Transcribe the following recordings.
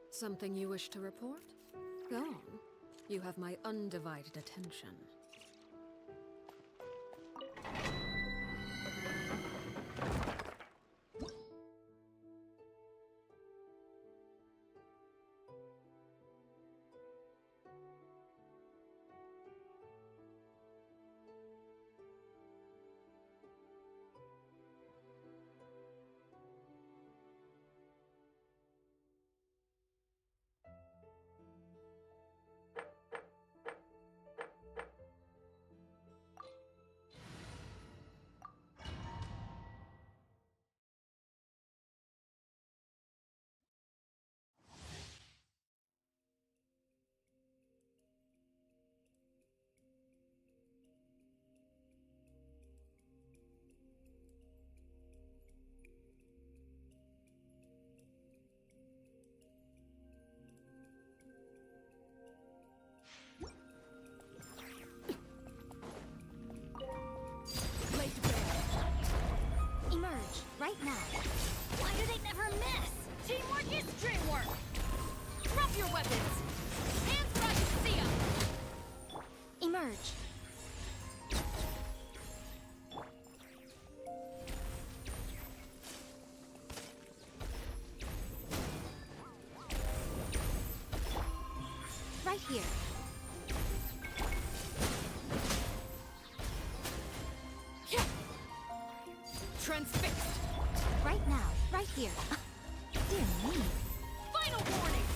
Something you wish to report? Go on. You have my undivided attention. Right now. Why do they never miss? Teamwork is dreamwork! Drop your weapons! Hands where I can see 'em! Emerge. Right here. Transfixed! Right now, right here. Dear me. Final warning!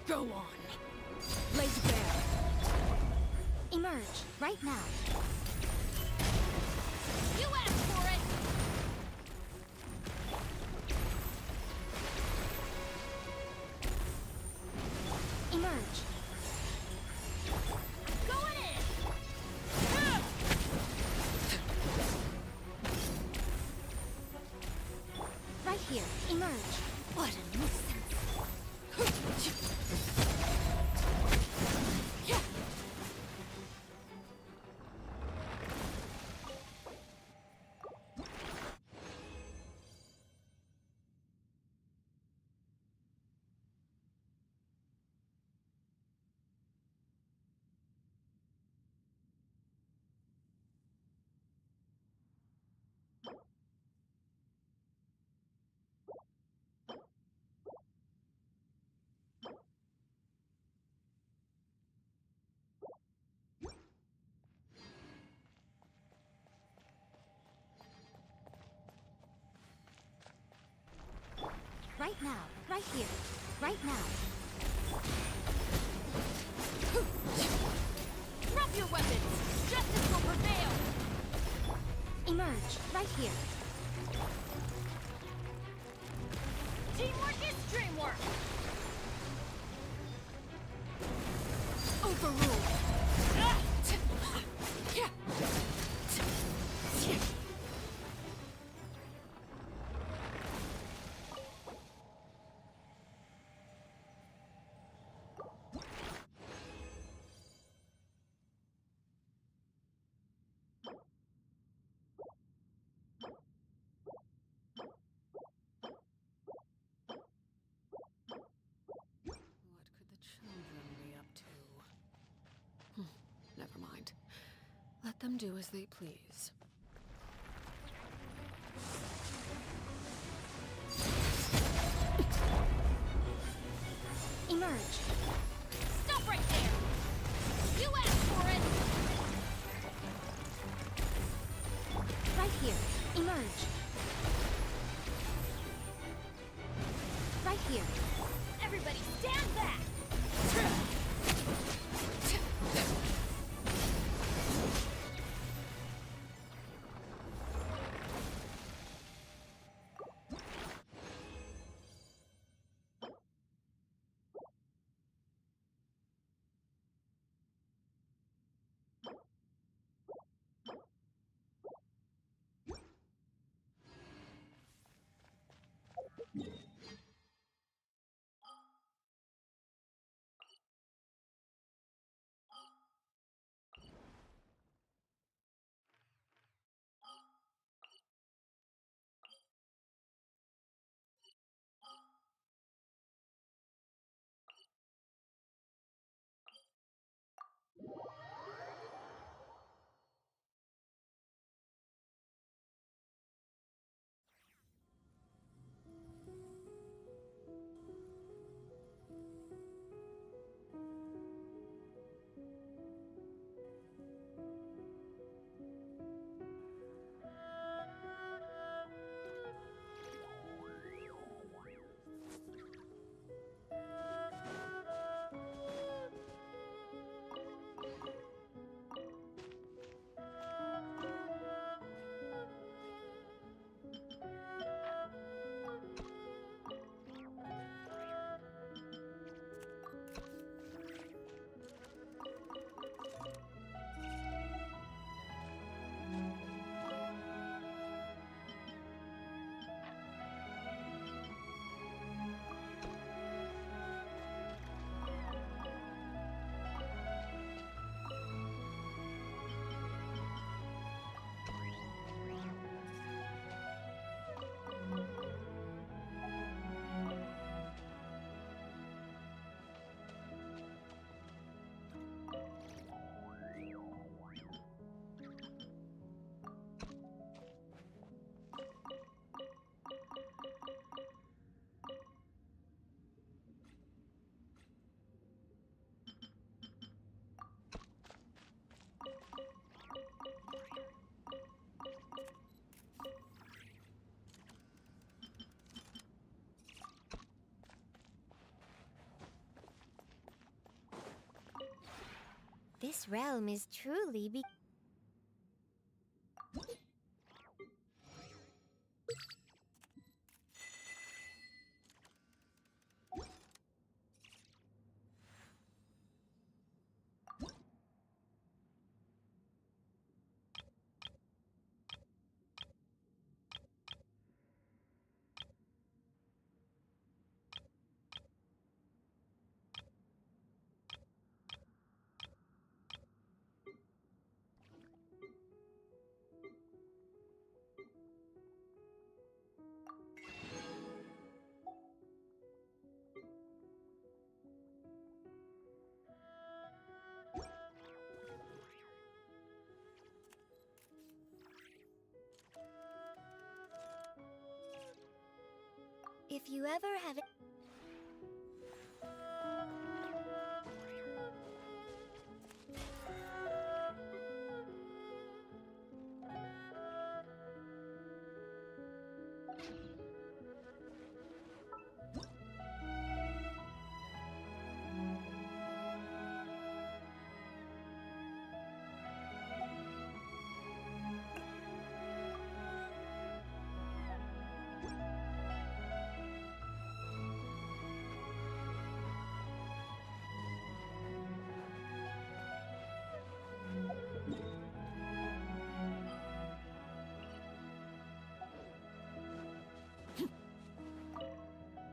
Go on. Lay bare. Emerge, right now. You asked for it! Emerge. Going in! Right here. Emerge. What a nuisance. Right now, right here, right now. Drop your weapons! Justice will prevail! Emerge, right here. Teamwork is dreamwork! Overruled! Never mind. Let them do as they please. Emerge. Stop right there! You asked for it! Right here. Emerge. Right here. Everybody stand back! This realm is truly If you ever have it.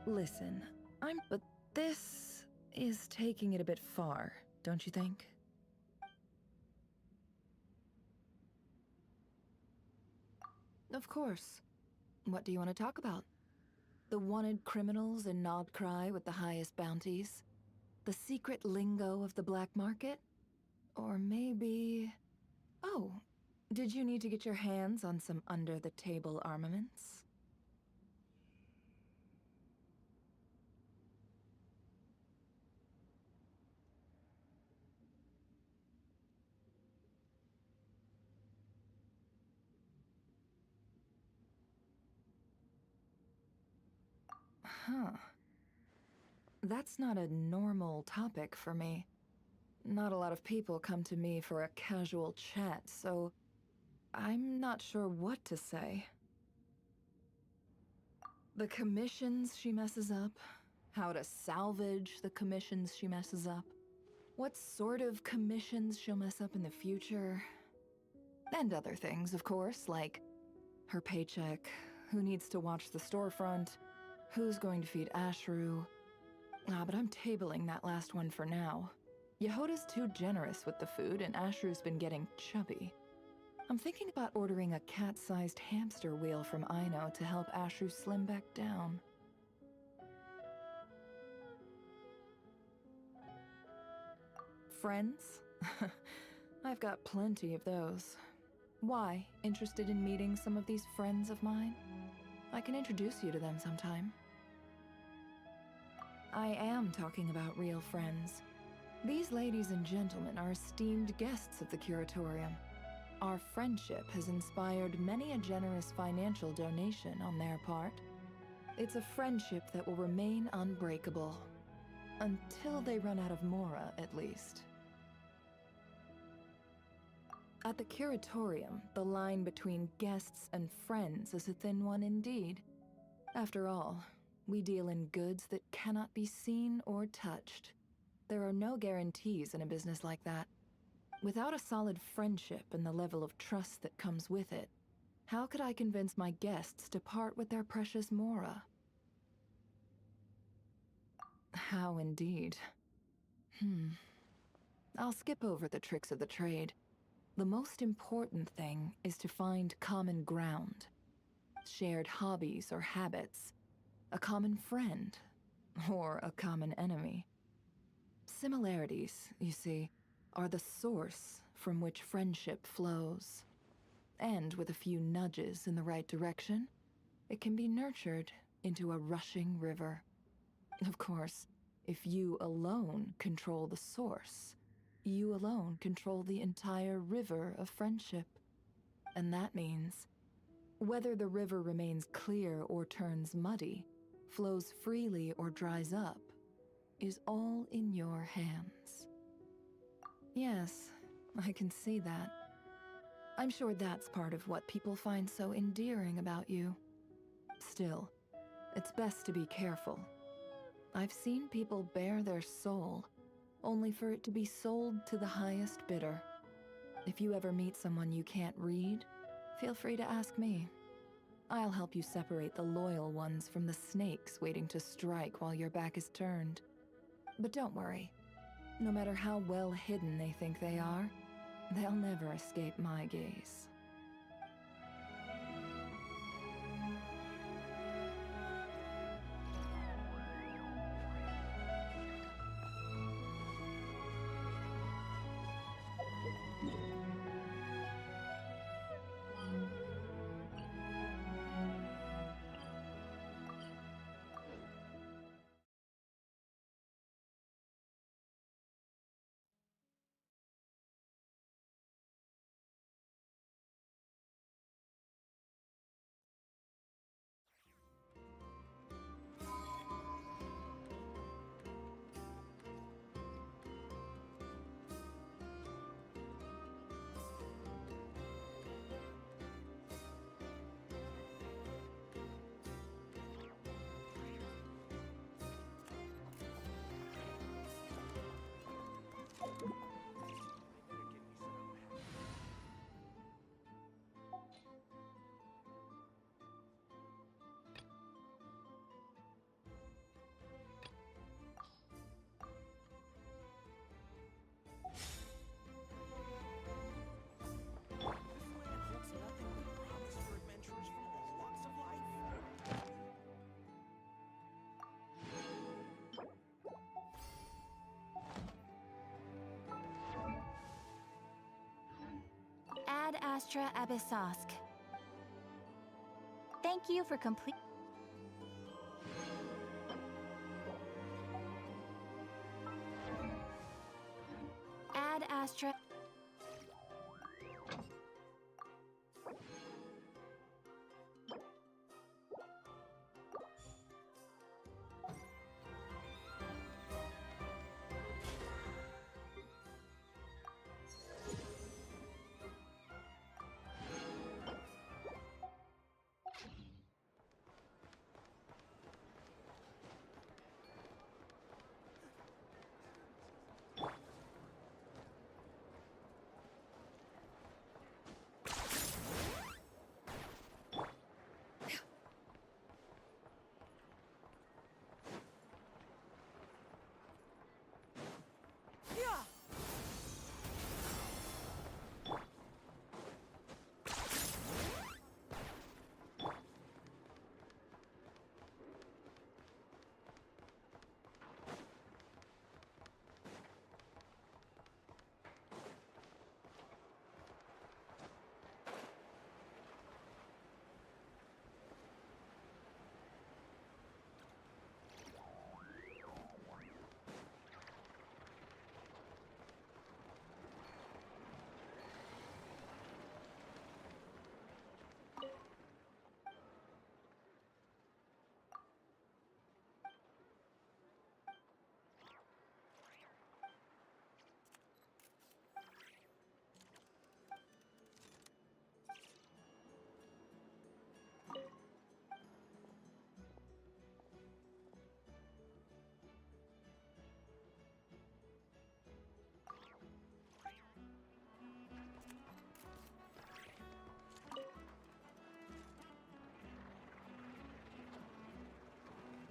Listen, but this is taking it a bit far, don't you think? Of course. What do you want to talk about? The wanted criminals in Nodcry with the highest bounties? The secret lingo of the black market? Or maybe... Oh, did you need to get your hands on some under-the-table armaments? Huh. That's not a normal topic for me. Not a lot of people come to me for a casual chat, so I'm not sure what to say. The commissions she messes up, how to salvage the commissions she messes up, what sort of commissions she'll mess up in the future, and other things, of course, like her paycheck, who needs to watch the storefront, who's going to feed Ashru. But I'm tabling that last one for now. Yehoda's too generous with the food, and Ashru's been getting chubby. I'm thinking about ordering a cat-sized hamster wheel from Aino to help Ashru slim back down. Friends? I've got plenty of those. Why? Interested in meeting some of these friends of mine? I can introduce you to them sometime. I am talking about real friends. These ladies and gentlemen are esteemed guests of the Curatorium. Our friendship has inspired many a generous financial donation on their part. It's a friendship that will remain unbreakable. Until they run out of Mora, at least. At the Curatorium, the line between guests and friends is a thin one indeed. After all, we deal in goods that cannot be seen or touched. There are no guarantees in a business like that. Without a solid friendship and the level of trust that comes with it, how could I convince my guests to part with their precious Mora? How indeed. I'll skip over the tricks of the trade. The most important thing is to find common ground. Shared hobbies or habits. A common friend. Or a common enemy. Similarities, you see, are the source from which friendship flows. And with a few nudges in the right direction, it can be nurtured into a rushing river. Of course, if you alone control the source, you alone control the entire river of friendship. And that means, whether the river remains clear or turns muddy, flows freely or dries up, is all in your hands. Yes, I can see that. I'm sure that's part of what people find so endearing about you. Still, it's best to be careful. I've seen people bare their soul, only for it to be sold to the highest bidder. If you ever meet someone you can't read, feel free to ask me. I'll help you separate the loyal ones from the snakes waiting to strike while your back is turned. But don't worry. No matter how well hidden they think they are, they'll never escape my gaze. Astra Abyssosk. Thank you for complete. Ad Astra.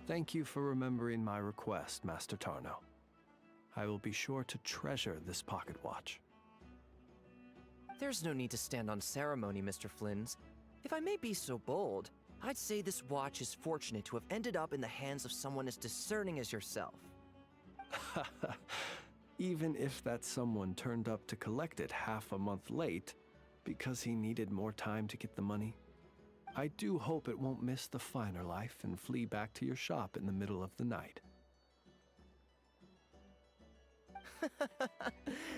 Thank you for remembering my request, Master Tarno. I will be sure to treasure this pocket watch. There's no need to stand on ceremony, Mr. Flynns. If I may be so bold, I'd say this watch is fortunate to have ended up in the hands of someone as discerning as yourself. Even if that someone turned up to collect it half a month late because he needed more time to get the money, I do hope it won't miss the finer life and flee back to your shop in the middle of the night.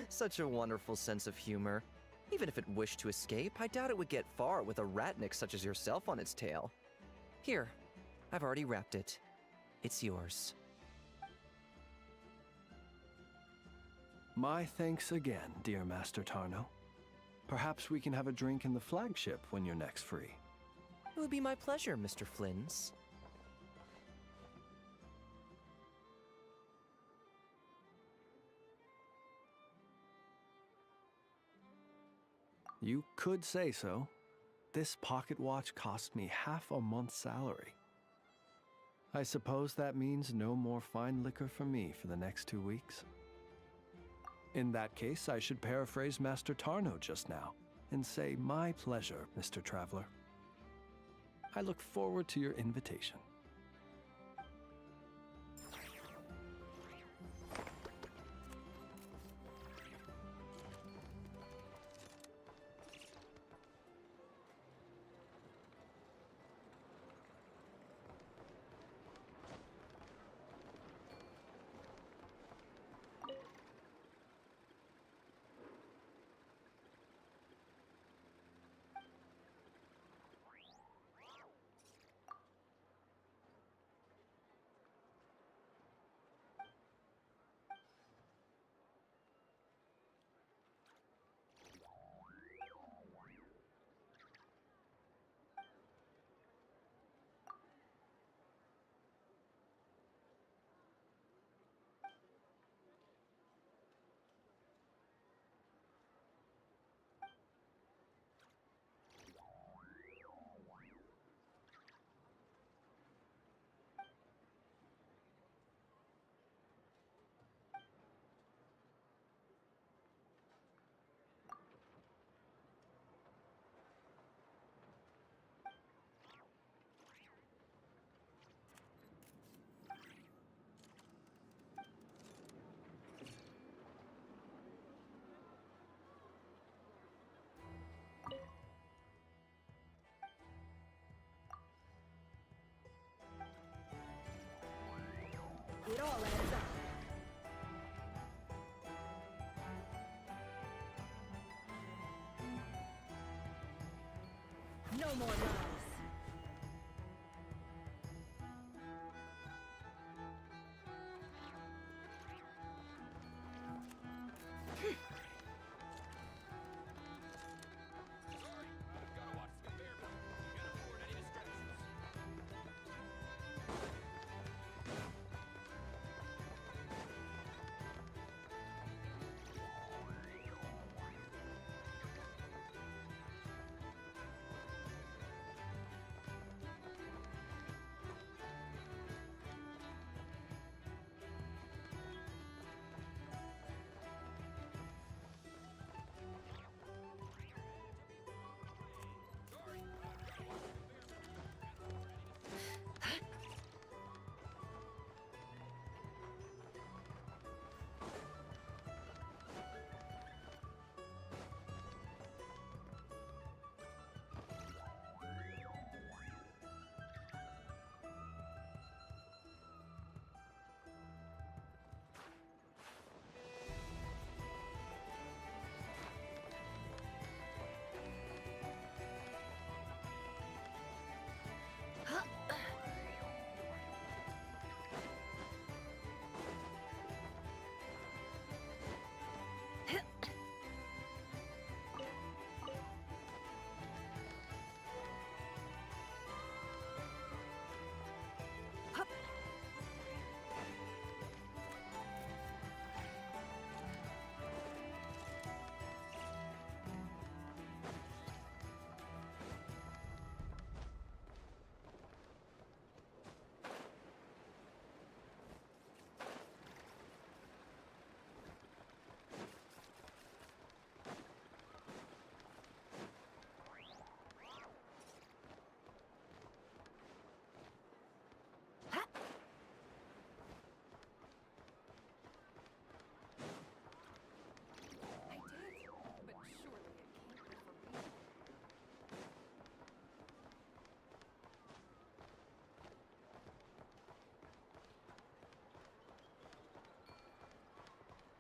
Such a wonderful sense of humor. Even if it wished to escape, I doubt it would get far with a ratnik such as yourself on its tail. Here, I've already wrapped it. It's yours. My thanks again, dear Master Tarno. Perhaps we can have a drink in the flagship when you're next free. It would be my pleasure, Mr. Flynns. You could say so. This pocket watch cost me half a month's salary. I suppose that means no more fine liquor for me for the next 2 weeks. In that case, I should paraphrase Master Tarno just now and say, my pleasure, Mr. Traveler. I look forward to your invitation. It all adds up. No more lies.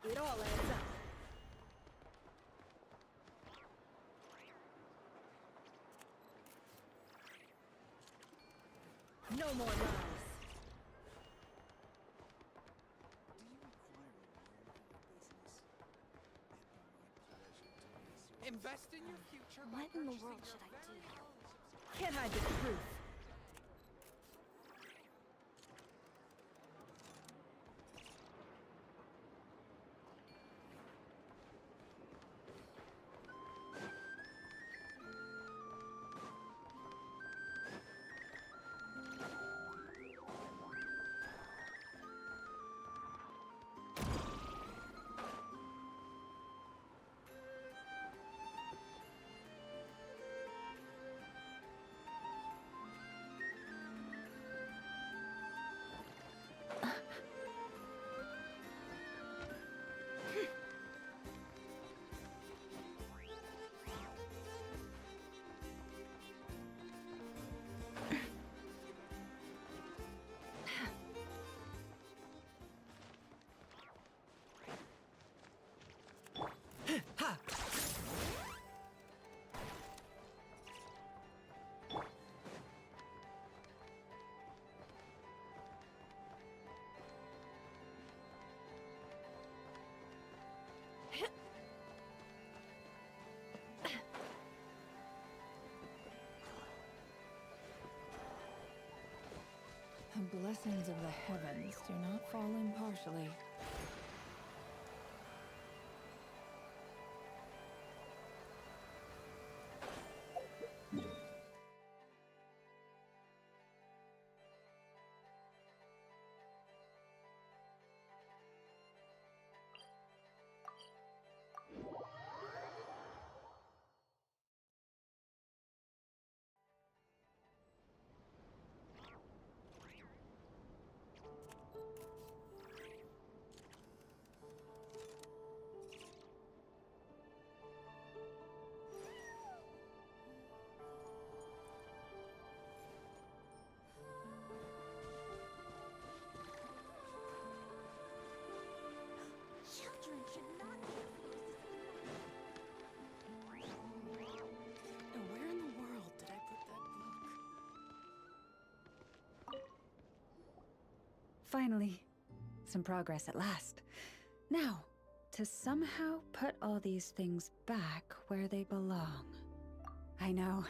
It all adds up. No more lies. Invest in your future. What in the world should I do? Can't hide the truth. The blessings of the heavens do not fall impartially. Finally, some progress at last. Now, to somehow put all these things back where they belong. I know.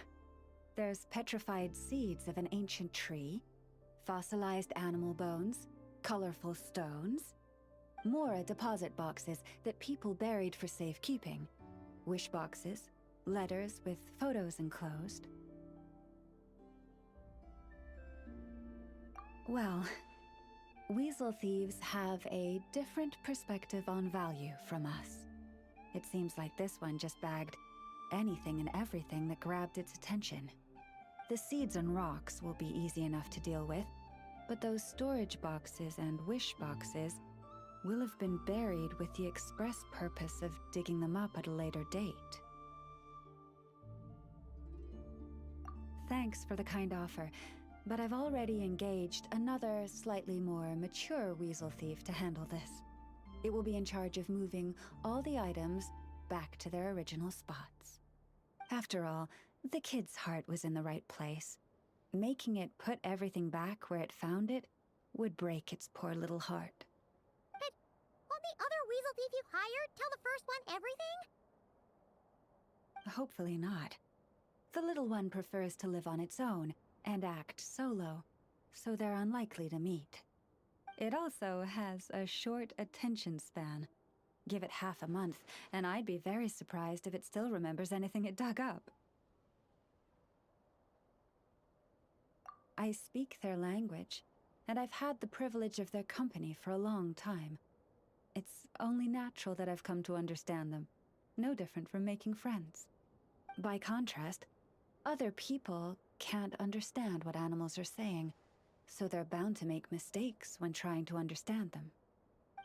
There's petrified seeds of an ancient tree, fossilized animal bones, colorful stones, more deposit boxes that people buried for safekeeping, wish boxes, letters with photos enclosed. Well, weasel thieves have a different perspective on value from us. It seems like this one just bagged anything and everything that grabbed its attention. The seeds and rocks will be easy enough to deal with, but those storage boxes and wish boxes will have been buried with the express purpose of digging them up at a later date. Thanks for the kind offer, but I've already engaged another slightly more mature weasel thief to handle this. It will be in charge of moving all the items back to their original spots. After all, the kid's heart was in the right place. Making it put everything back where it found it would break its poor little heart. But won't the other weasel thief you hired tell the first one everything? Hopefully not. The little one prefers to live on its own and act solo, so they're unlikely to meet. It also has a short attention span. Give it half a month, and I'd be very surprised if it still remembers anything it dug up. I speak their language, and I've had the privilege of their company for a long time. It's only natural that I've come to understand them, no different from making friends. By contrast, other people can't understand what animals are saying, so they're bound to make mistakes when trying to understand them.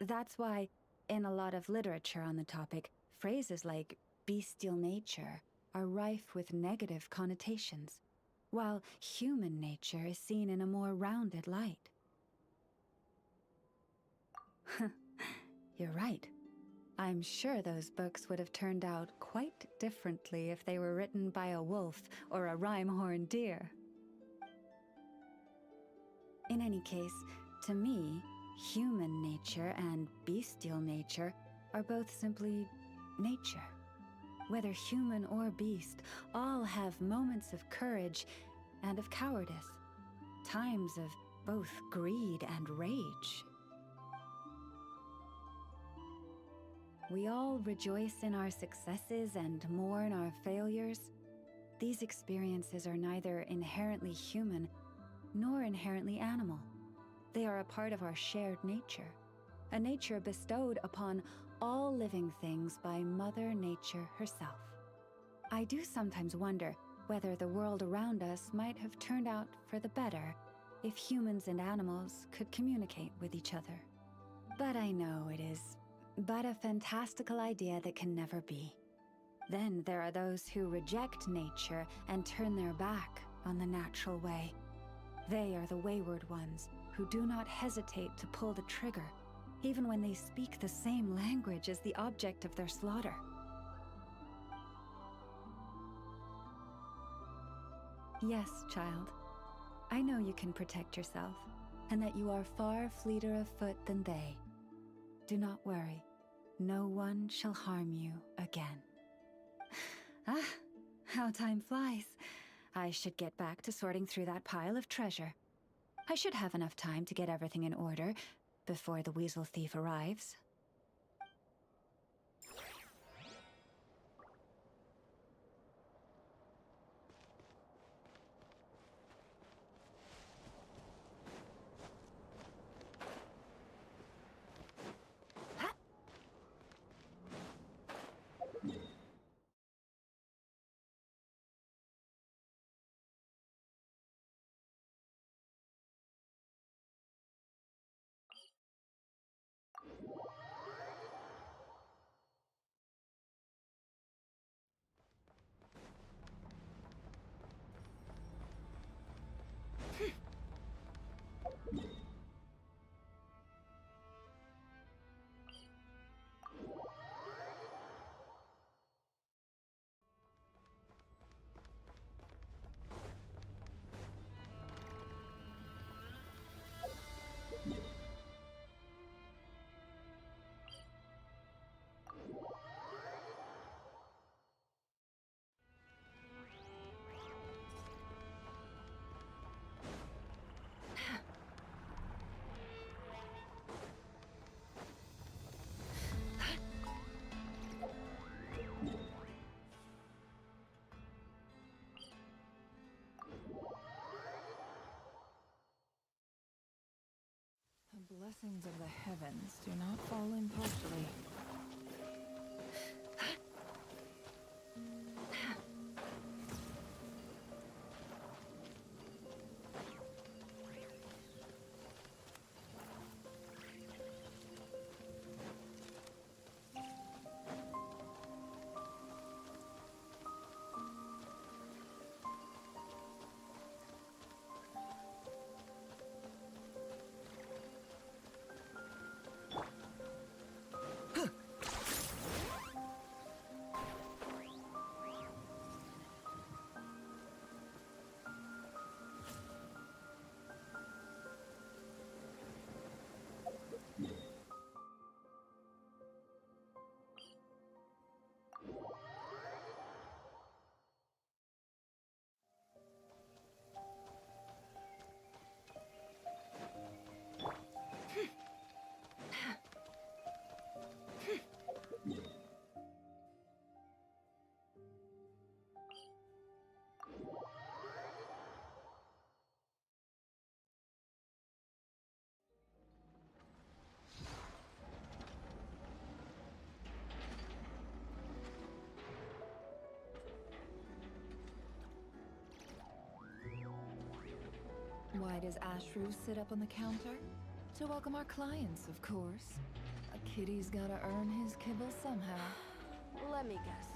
That's why, in a lot of literature on the topic, phrases like bestial nature are rife with negative connotations, while human nature is seen in a more rounded light. You're right. I'm sure those books would have turned out quite differently if they were written by a wolf or a rhyme-horned deer. In any case, to me, human nature and bestial nature are both simply nature. Whether human or beast, all have moments of courage and of cowardice, times of both greed and rage. We all rejoice in our successes and mourn our failures. These experiences are neither inherently human nor inherently animal. They are a part of our shared nature, a nature bestowed upon all living things by Mother Nature herself. I do sometimes wonder whether the world around us might have turned out for the better if humans and animals could communicate with each other. But I know it is but a fantastical idea that can never be. Then there are those who reject nature and turn their back on the natural way. They are the wayward ones who do not hesitate to pull the trigger, even when they speak the same language as the object of their slaughter. Yes, child. I know you can protect yourself, and that you are far fleeter of foot than they. Do not worry. No one shall harm you again. Ah, how time flies. I should get back to sorting through that pile of treasure. I should have enough time to get everything in order before the weasel thief arrives. blessings of the heavens do not fall impartially. Why does Ashru sit up on the counter? To welcome our clients, of course. A kitty's gotta earn his kibble somehow. Let me guess.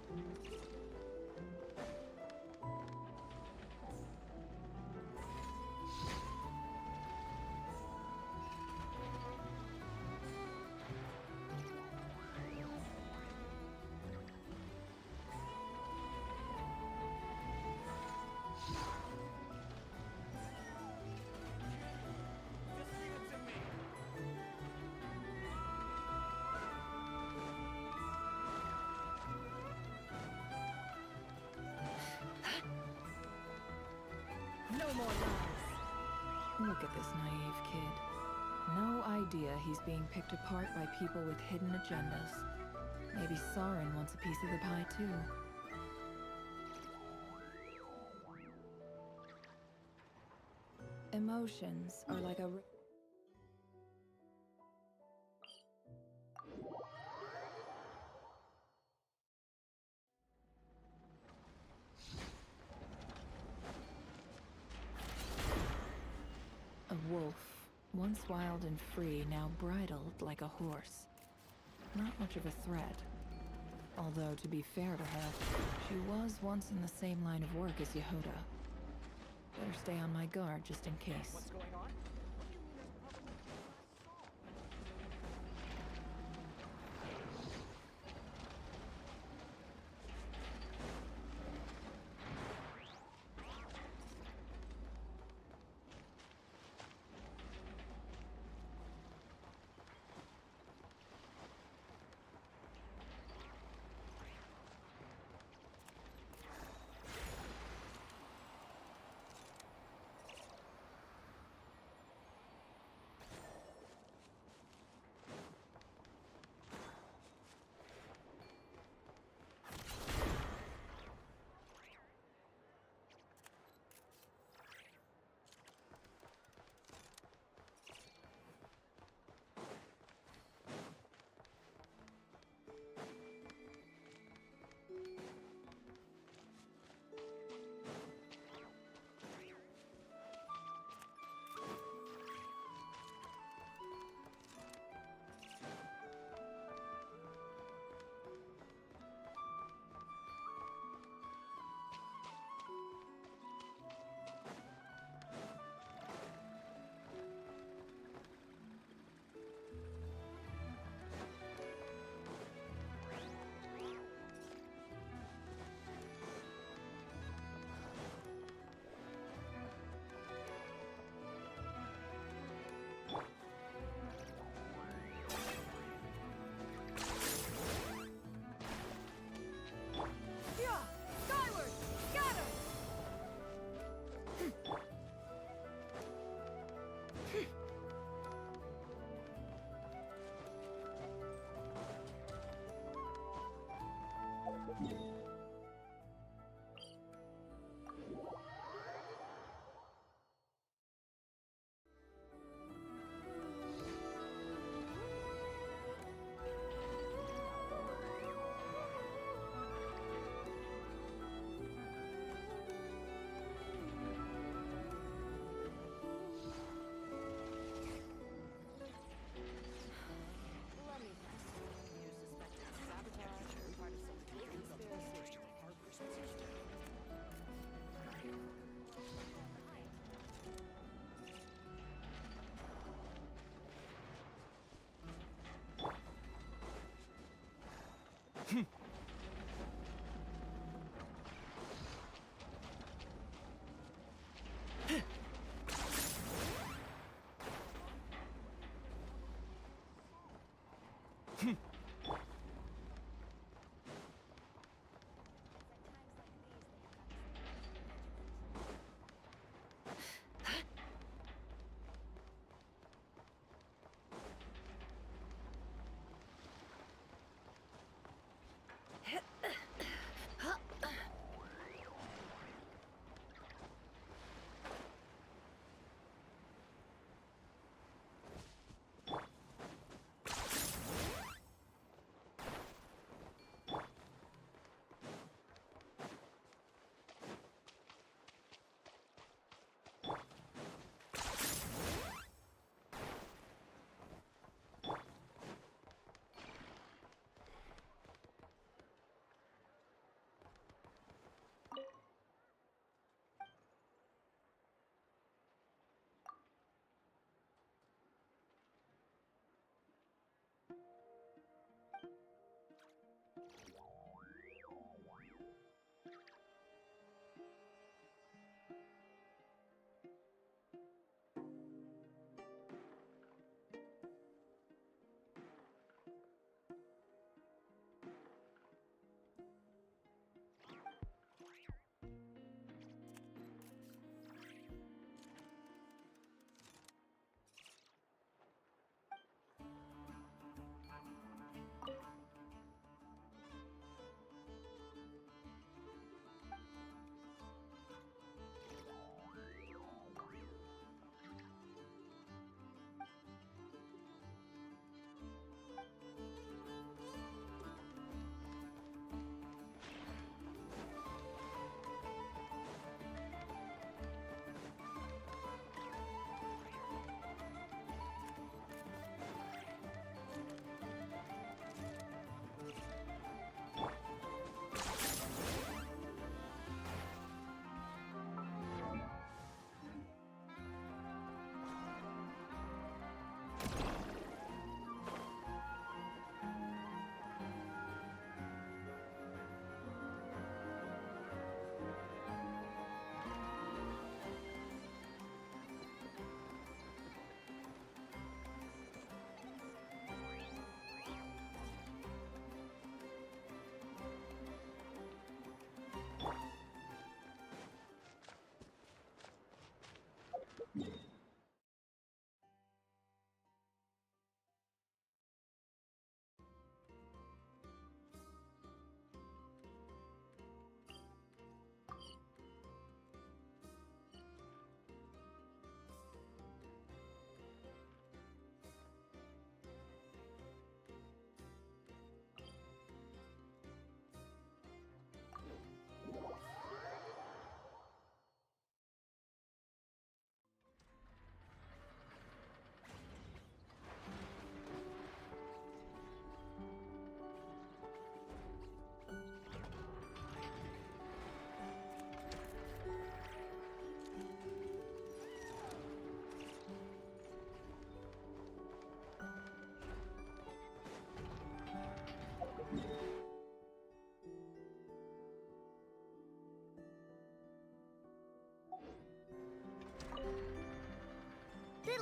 You suspected No more lies. Look at this naive kid. No idea he's being picked apart by people with hidden agendas. Maybe Sauron wants a piece of the pie too. Emotions are like a... A wolf, once wild and free, now bridled like a horse. Not much of a threat. Although, to be fair to her, she was once in the same line of work as Yehuda. Better stay on my guard just in case. What's going on?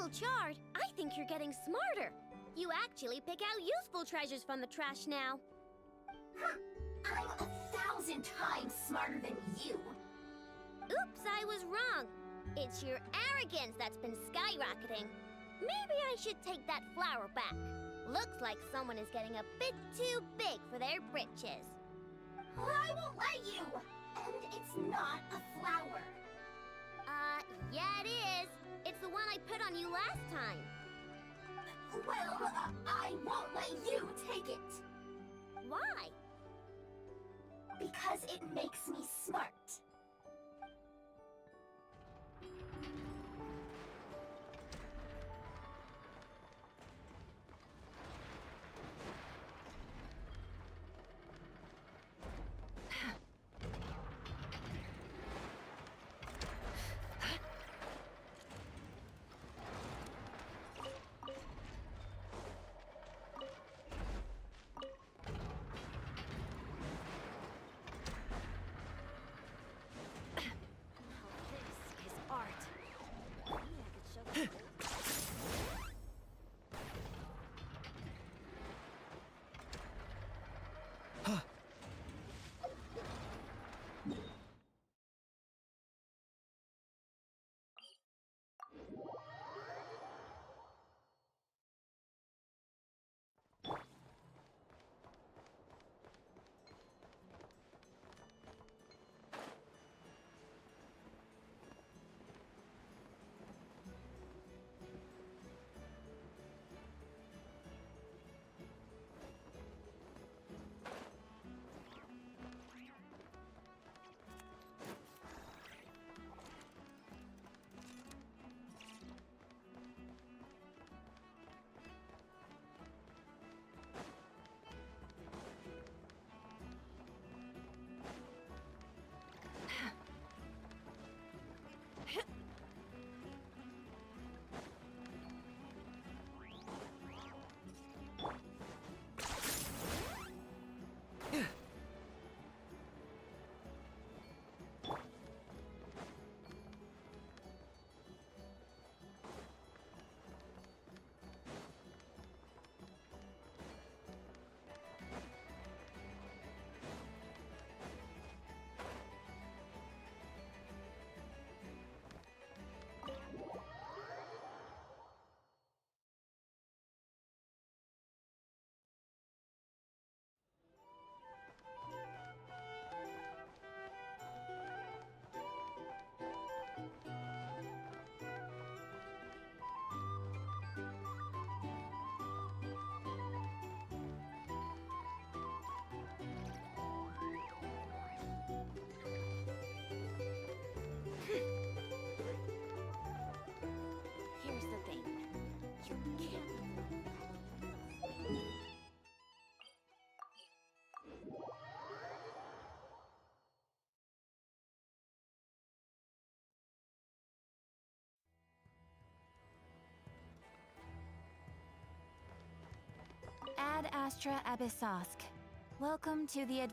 Little Chard, I think you're getting smarter. You actually pick out useful treasures from the trash now. Huh. I'm 1,000 times smarter than you. Oops, I was wrong. It's your arrogance that's been skyrocketing. Maybe I should take that flower back. Looks like someone is getting a bit too big for their britches. I won't let you! And it's not a flower. Yeah it is. It's the one I put on you last time. Well, I won't let you take it. Why? Because it makes me smart. This is art. Maybe I could show the Here's the thing. You can't. Ad Astra Abyssosk. Welcome to the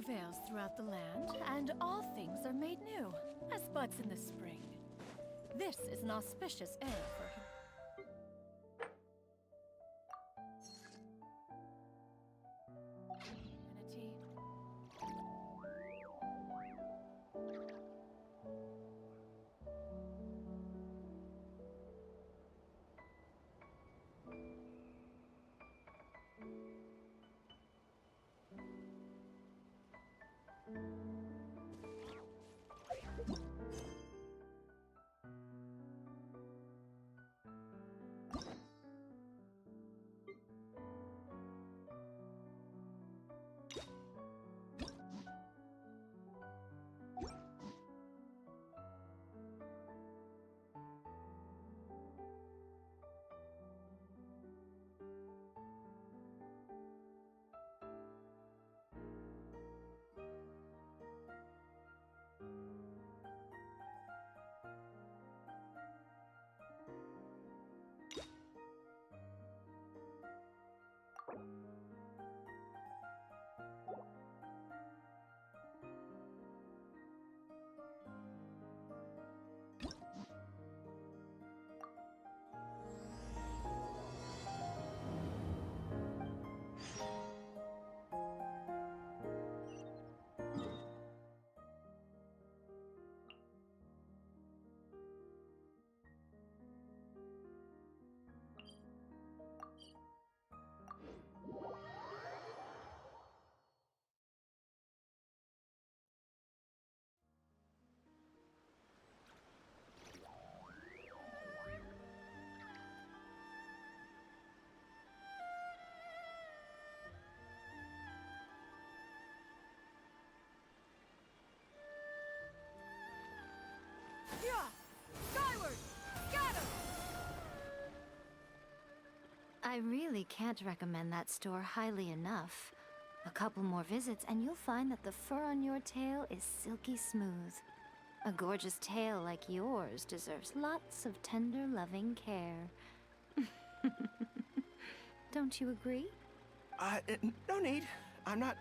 prevails throughout the land, and all things are made new, as buds in the spring. This is an auspicious era for him. Skyward! Scatter! I really can't recommend that store highly enough. A couple more visits and you'll find that the fur on your tail is silky smooth. A gorgeous tail like yours deserves lots of tender, loving care. Don't you agree? No need. I'm not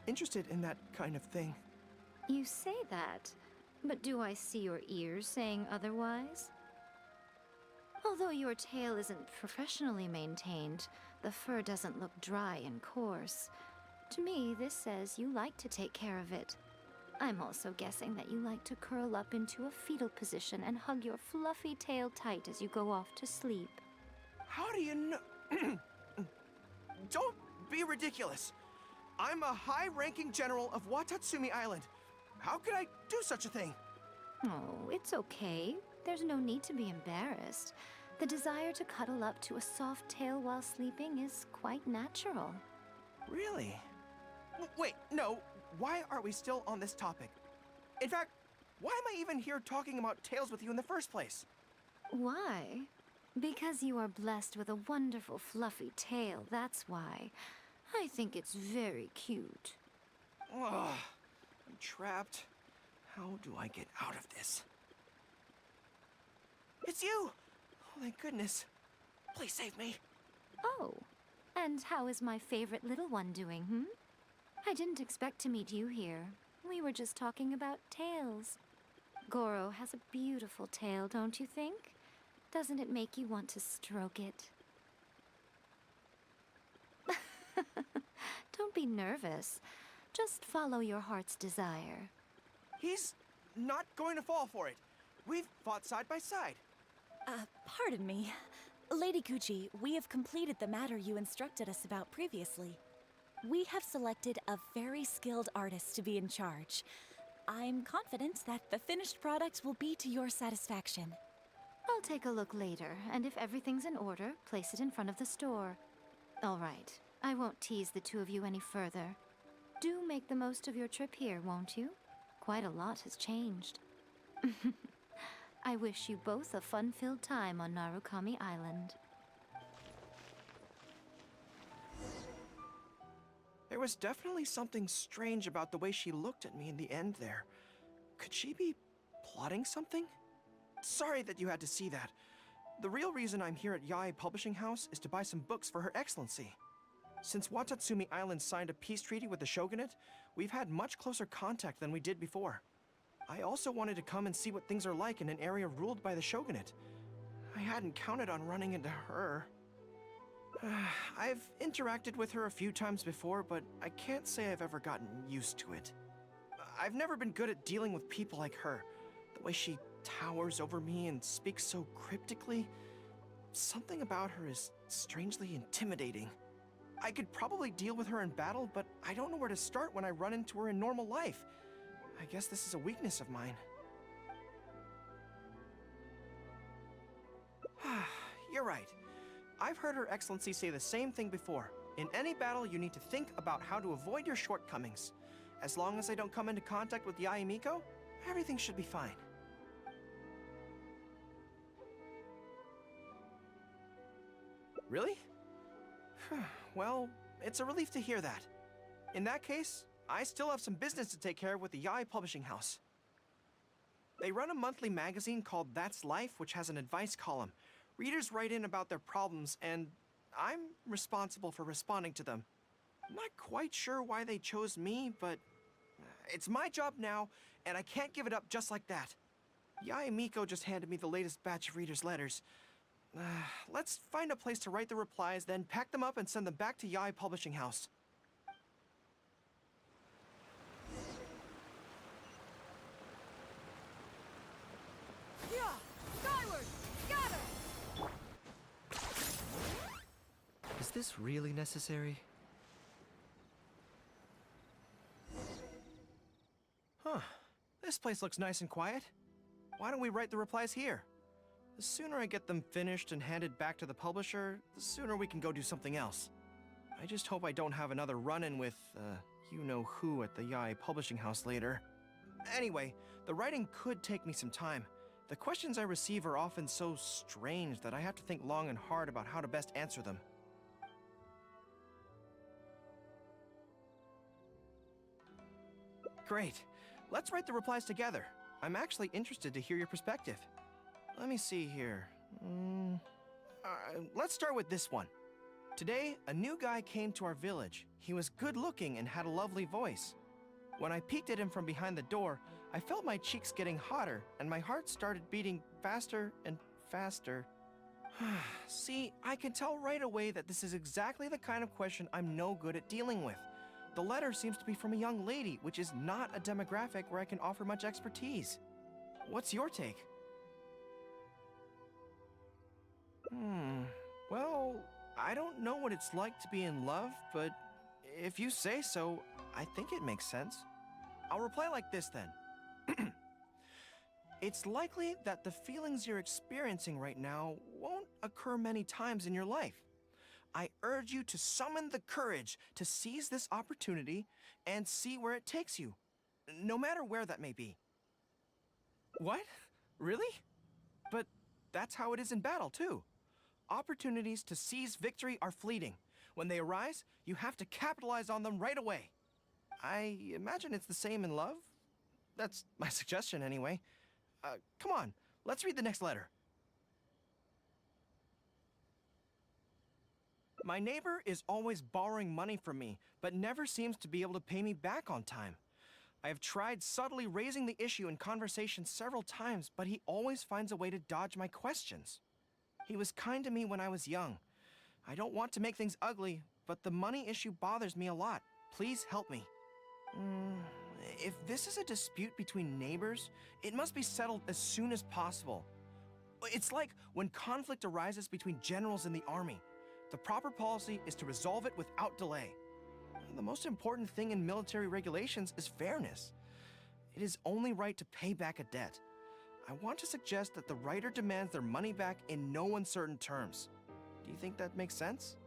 interested in that kind of thing. You say that, but do I see your ears saying otherwise? Although your tail isn't professionally maintained, the fur doesn't look dry and coarse. To me, this says you like to take care of it. I'm also guessing that you like to curl up into a fetal position and hug your fluffy tail tight as you go off to sleep. How do you know? Don't be ridiculous. I'm a high-ranking general of Watatsumi Island. How could I do such a thing? Oh, it's okay. There's no need to be embarrassed. The desire to cuddle up to a soft tail while sleeping is quite natural. Really? Wait, no. Why are we still on this topic? In fact, why am I even here talking about tails with you in the first place? Why? Because you are blessed with a wonderful fluffy tail, that's why. I think it's very cute. Ugh, I'm trapped. How do I get out of this? It's you! Oh, thank goodness. Please save me. Oh, and how is my favorite little one doing, hmm? I didn't expect to meet you here. We were just talking about tails. Goro has a beautiful tail, don't you think? Doesn't it make you want to stroke it? Don't be nervous. Just follow your heart's desire. He's not going to fall for it. We've fought side by side. Pardon me. Lady Kuchi, we have completed the matter you instructed us about previously. We have selected a very skilled artist to be in charge. I'm confident that the finished product will be to your satisfaction. I'll take a look later, and if everything's in order, place it in front of the store. All right, I won't tease the two of you any further. Do make the most of your trip here, won't you? Quite a lot has changed. I wish you both a fun-filled time on Narukami Island. There was definitely something strange about the way she looked at me in the end there. Could she be plotting something? Sorry that you had to see that. The real reason I'm here at Yae Publishing House is to buy some books for Her Excellency. Since Watatsumi Island signed a peace treaty with the shogunate, we've had much closer contact than we did before. I also wanted to come and see what things are like in an area ruled by the shogunate. I hadn't counted on running into her. I've interacted with her a few times before, but I can't say I've ever gotten used to it. I've never been good at dealing with people like her. The way she towers over me and speaks so cryptically. Something about her is strangely intimidating. I could probably deal with her in battle, but I don't know where to start when I run into her in normal life. I guess this is a weakness of mine. You're right. I've heard Her Excellency say the same thing before. In any battle, you need to think about how to avoid your shortcomings. As long as I don't come into contact with Yae Miko, everything should be fine. Really? Well, it's a relief to hear that. In that case, I still have some business to take care of with the Yae Publishing House. They run a monthly magazine called That's Life, which has an advice column. Readers write in about their problems, and I'm responsible for responding to them. I'm not quite sure why they chose me, but it's my job now, and I can't give it up just like that. Yae Miko just handed me the latest batch of readers' letters. Let's find a place to write the replies, then pack them up and send them back to Yae Publishing House. Yeah! Skyward! Scatter! Is this really necessary? Huh. This place looks nice and quiet. Why don't we write the replies here? The sooner I get them finished and handed back to the publisher, the sooner we can go do something else. I just hope I don't have another run-in with, you-know-who at the Yae Publishing House later. Anyway, the writing could take me some time. The questions I receive are often so strange that I have to think long and hard about how to best answer them. Great. Let's write the replies together. I'm actually interested to hear your perspective. Let me see here. Let's start with this one. Today, a new guy came to our village. He was good-looking and had a lovely voice. When I peeked at him from behind the door, I felt my cheeks getting hotter, and my heart started beating faster and faster. See, I can tell right away that this is exactly the kind of question I'm no good at dealing with. The letter seems to be from a young lady, which is not a demographic where I can offer much expertise. What's your take? Well, I don't know what it's like to be in love, but if you say so, I think it makes sense. I'll reply like this then. It's likely that the feelings you're experiencing right now won't occur many times in your life. I urge you to summon the courage to seize this opportunity and see where it takes you, no matter where that may be. What? Really? But that's how it is in battle, too. Opportunities to seize victory are fleeting. When they arise, you have to capitalize on them right away. I imagine it's the same in love. That's my suggestion, anyway. Come on, let's read the next letter. My neighbor is always borrowing money from me, but never seems to be able to pay me back on time. I have tried subtly raising the issue in conversation several times, but he always finds a way to dodge my questions. He was kind to me when I was young. I don't want to make things ugly, but the money issue bothers me a lot. Please help me. If this is a dispute between neighbors, it must be settled as soon as possible. It's like when conflict arises between generals in the army. The proper policy is to resolve it without delay. The most important thing in military regulations is fairness. It is only right to pay back a debt. I want to suggest that the writer demands their money back in no uncertain terms. Do you think that makes sense?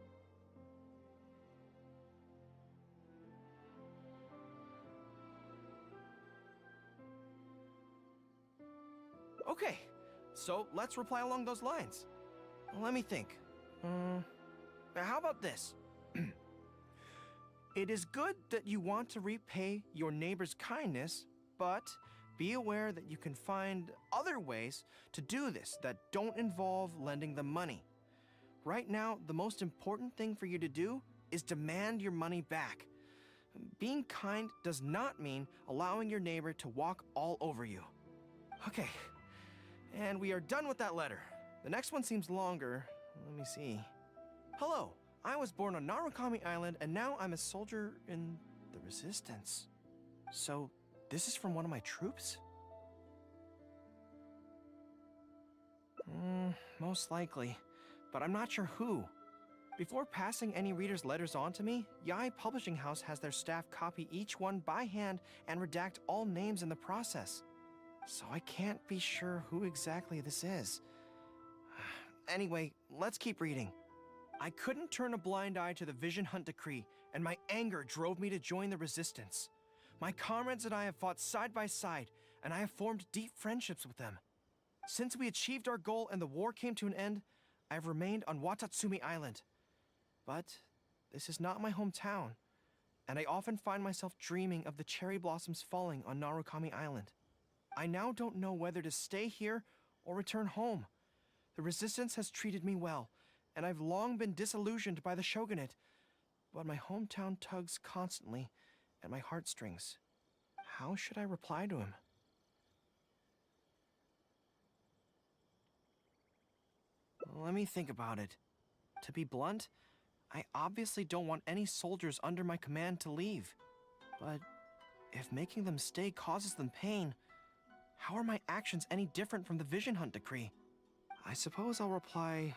Okay, so let's reply along those lines. Let me think. How about this? It is good that you want to repay your neighbor's kindness, but be aware that you can find other ways to do this that don't involve lending them money. Right now, the most important thing for you to do is demand your money back. Being kind does not mean allowing your neighbor to walk all over you. Okay, and we are done with that letter. The next one seems longer. Let me see. Hello, I was born on Narukami Island, and now I'm a soldier in the Resistance. So, this is from one of my troops? Most likely, but I'm not sure who. Before passing any reader's letters on to me, Yai Publishing House has their staff copy each one by hand and redact all names in the process. So I can't be sure who exactly this is. Anyway, let's keep reading. I couldn't turn a blind eye to the Vision Hunt Decree, and my anger drove me to join the Resistance. My comrades and I have fought side by side, and I have formed deep friendships with them. Since we achieved our goal and the war came to an end, I have remained on Watatsumi Island. But this is not my hometown, and I often find myself dreaming of the cherry blossoms falling on Narukami Island. I now don't know whether to stay here or return home. The Resistance has treated me well, and I've long been disillusioned by the shogunate, but my hometown tugs constantly at my heartstrings. How should I reply to him? Let me think about it. To be blunt, I obviously don't want any soldiers under my command to leave. But if making them stay causes them pain, how are my actions any different from the Vision Hunt Decree? I suppose I'll reply...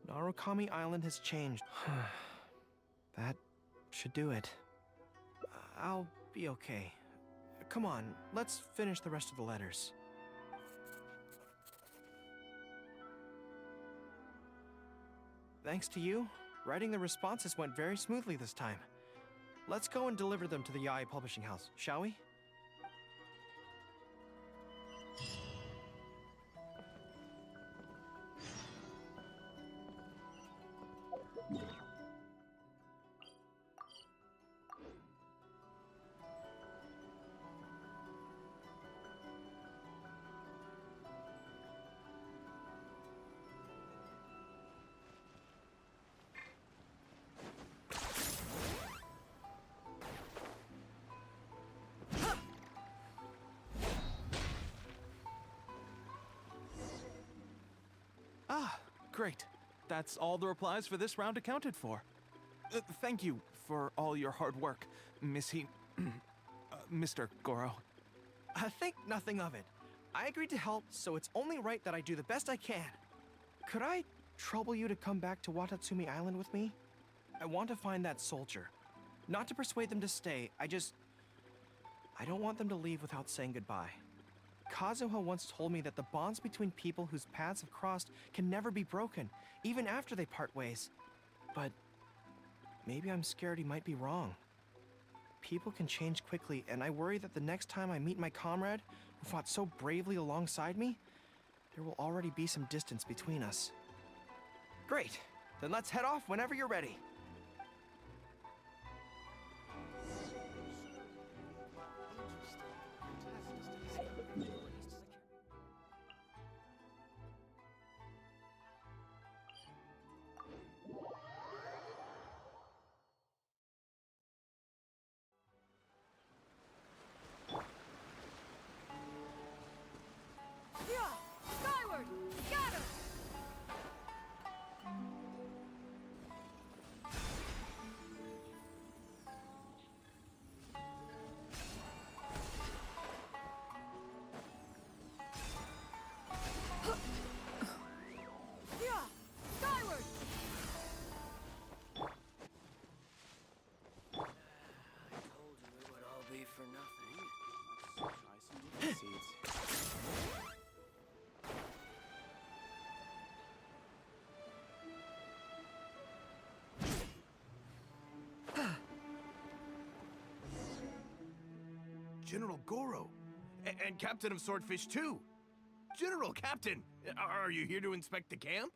Narukami Island has changed. That should do it. I'll be okay. Come on, let's finish the rest of the letters. Thanks to you, writing the responses went very smoothly this time. Let's go and deliver them to the Yai Publishing House, shall we? Great. That's all the replies for this round accounted for. Thank you for all your hard work, Mr. Goro. Think nothing of it. I agreed to help, so it's only right that I do the best I can. Could I trouble you to come back to Watatsumi Island with me? I want to find that soldier. Not to persuade them to stay, I don't want them to leave without saying goodbye. Kazuha once told me that the bonds between people whose paths have crossed can never be broken, even after they part ways. But maybe I'm scared he might be wrong. People can change quickly, and I worry that the next time I meet my comrade, who fought so bravely alongside me, there will already be some distance between us. Great! Then let's head off whenever you're ready. Skyward! Scatter! Skyward! I told you it would all be for nothing. Let's try some different seeds. General Goro, and Captain of Swordfish too. General Captain, are you here to inspect the camp?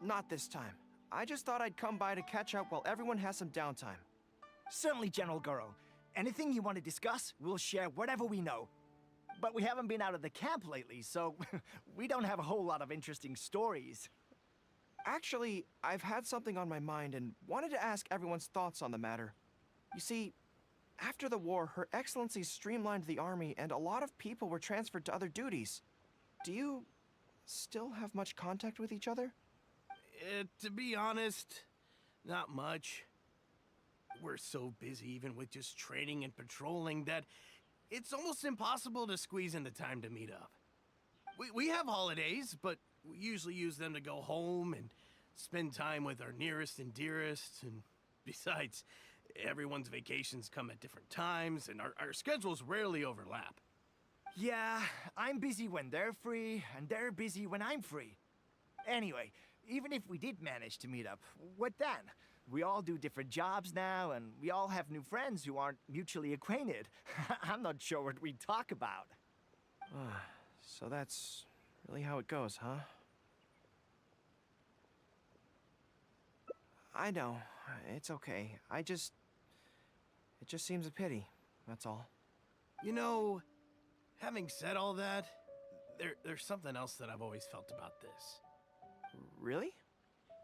Not this time. I just thought I'd come by to catch up while everyone has some downtime. Certainly, General Goro. Anything you want to discuss, we'll share whatever we know. But we haven't been out of the camp lately, so we don't have a whole lot of interesting stories. Actually, I've had something on my mind and wanted to ask everyone's thoughts on the matter. You see, after the war, Her Excellency streamlined the army and a lot of people were transferred to other duties. Do you still have much contact with each other? To be honest, not much. We're so busy even with just training and patrolling that it's almost impossible to squeeze in the time to meet up. We have holidays, but we usually use them to go home and spend time with our nearest and dearest, and besides, everyone's vacations come at different times, and our schedules rarely overlap. Yeah, I'm busy when they're free, and they're busy when I'm free. Anyway, even if we did manage to meet up, what then? We all do different jobs now, and we all have new friends who aren't mutually acquainted. I'm not sure what we'd talk about. So that's really how it goes, huh? I know. It's okay. It just seems a pity, that's all. You know, having said all that, there's something else that I've always felt about this. Really?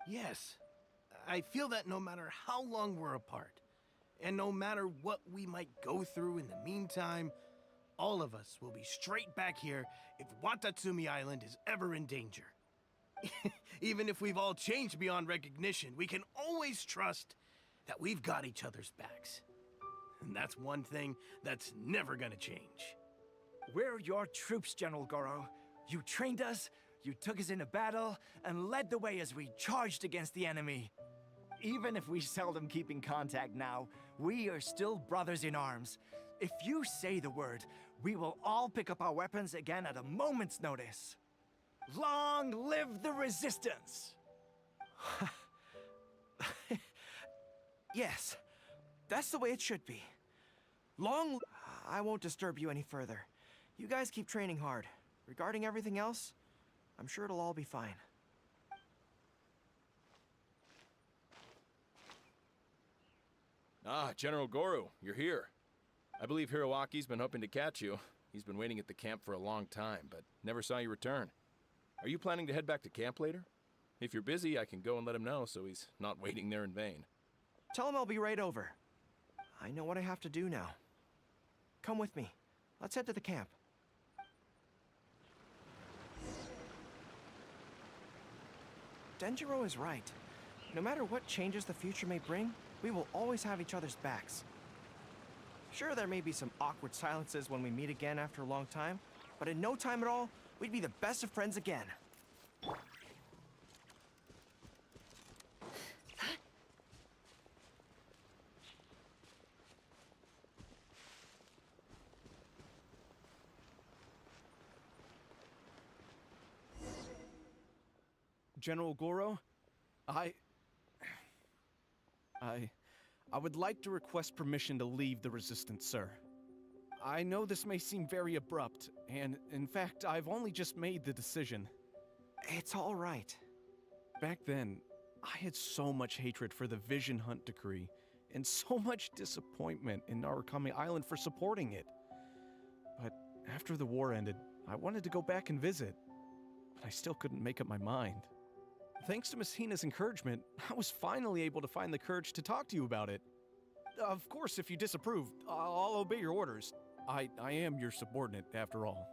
Yes. I feel that no matter how long we're apart, and no matter what we might go through in the meantime, all of us will be straight back here if Watatsumi Island is ever in danger. Even if we've all changed beyond recognition, we can always trust that we've got each other's backs. And that's one thing that's never gonna change. We're your troops, General Goro. You trained us, you took us into battle, and led the way as we charged against the enemy. Even if we seldom keep in contact now, we are still brothers in arms. If you say the word, we will all pick up our weapons again at a moment's notice. Long live the resistance! Yes, that's the way it should be. I won't disturb you any further. You guys keep training hard. Regarding everything else, I'm sure it'll all be fine. Ah, General Goro, you're here. I believe Hiroaki's been hoping to catch you. He's been waiting at the camp for a long time, but never saw you return. Are you planning to head back to camp later? If you're busy, I can go and let him know so he's not waiting there in vain. Tell him I'll be right over. I know what I have to do now. Come with me. Let's head to the camp. Denjiro is right. No matter what changes the future may bring, we will always have each other's backs. Sure, there may be some awkward silences when we meet again after a long time, but in no time at all, we'd be the best of friends again. General Goro, I would like to request permission to leave the Resistance, sir. I know this may seem very abrupt, and in fact, I've only just made the decision. It's all right. Back then, I had so much hatred for the Vision Hunt decree, and so much disappointment in Narukami Island for supporting it. But after the war ended, I wanted to go back and visit, but I still couldn't make up my mind. Thanks to Miss Hina's encouragement, I was finally able to find the courage to talk to you about it. Of course, if you disapprove, I'll obey your orders. I am your subordinate, after all.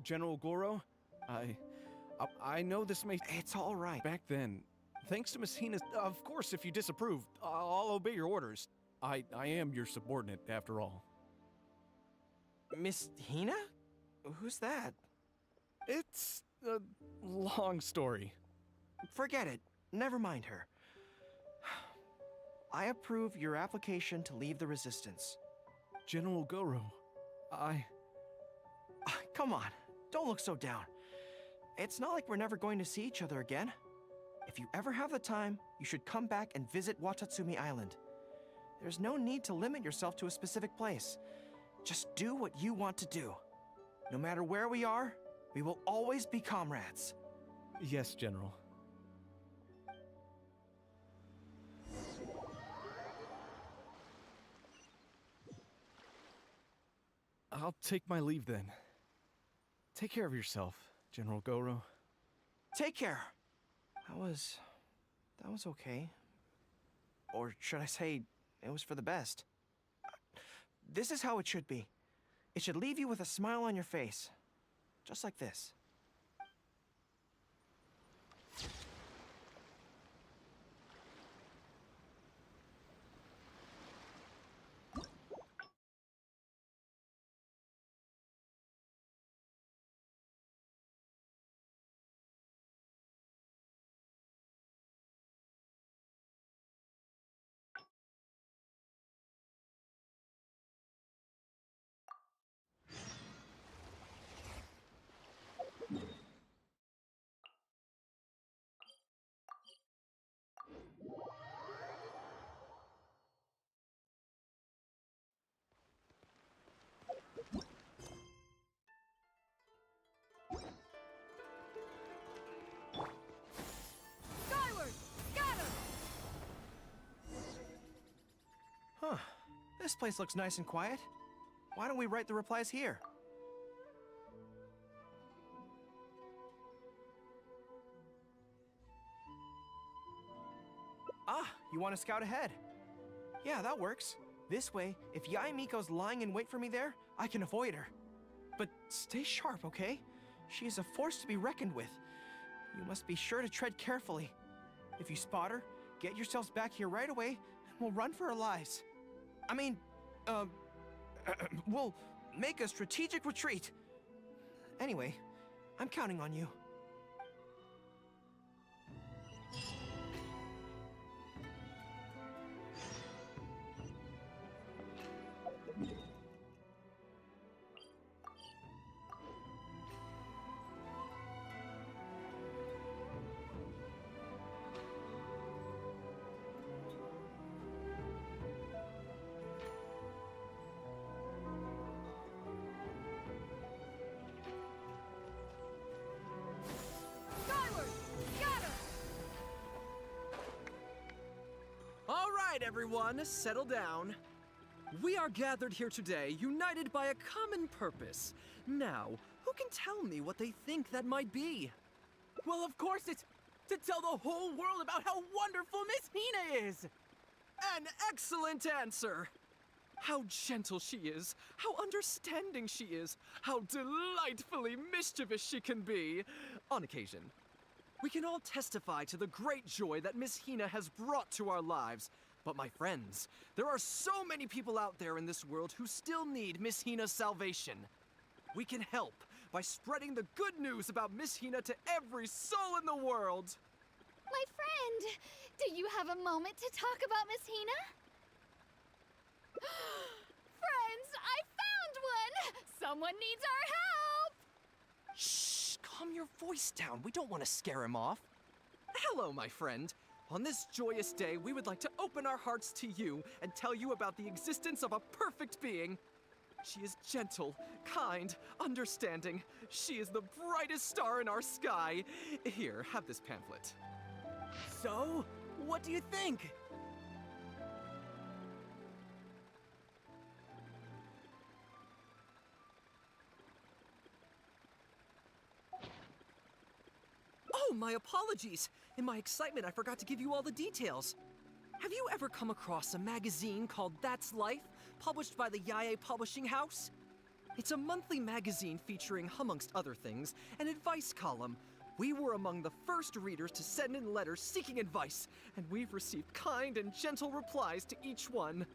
General Goro, I know this may... It's all right. Back then, thanks to Miss Hina's... Of course, if you disapprove, I'll obey your orders. I am your subordinate, after all. Miss Hina? Who's that? It's a long story. forget it. Never mind her. I approve your application to leave the Resistance. General Goro, Come on, don't look so down. It's not like we're never going to see each other again. If you ever have the time, you should come back and visit Watatsumi Island. There's no need to limit yourself to a specific place. Just do what you want to do. No matter where we are, we will always be comrades. Yes, General. I'll take my leave then. Take care of yourself, General Goro. Take care. That was okay. Or should I say, it was for the best. This is how it should be. It should leave you with a smile on your face. Just like this. Huh. This place looks nice and quiet. Why don't we write the replies here? Ah, you want to scout ahead? Yeah, that works. This way, if Yae Miko's lying in wait for me there, I can avoid her. But stay sharp, okay? She is a force to be reckoned with. You must be sure to tread carefully. If you spot her, get yourselves back here right away, and we'll run for our lives. I mean, we'll make a strategic retreat. Anyway, I'm counting on you. Everyone, settle down. We are gathered here today, united by a common purpose. Now, who can tell me what they think that might be? Well, of course it's to tell the whole world about how wonderful Miss Hina is! An excellent answer! How gentle she is, how understanding she is, how delightfully mischievous she can be, on occasion. We can all testify to the great joy that Miss Hina has brought to our lives. But my friends, there are so many people out there in this world who still need Miss Hina's salvation. We can help by spreading the good news about Miss Hina to every soul in the world. My friend, do you have a moment to talk about Miss Hina? Friends, I found one! Someone needs our help! Shh, calm your voice down. We don't want to scare him off. Hello, my friend. On this joyous day, we would like to open our hearts to you and tell you about the existence of a perfect being. She is gentle, kind, understanding. She is the brightest star in our sky. Here, have this pamphlet. So, what do you think? Oh, my apologies. In my excitement, I forgot to give you all the details. Have you ever come across a magazine called That's Life, published by the Yae Publishing House? It's a monthly magazine featuring, amongst other things, an advice column. We were among the first readers to send in letters seeking advice, and we've received kind and gentle replies to each one.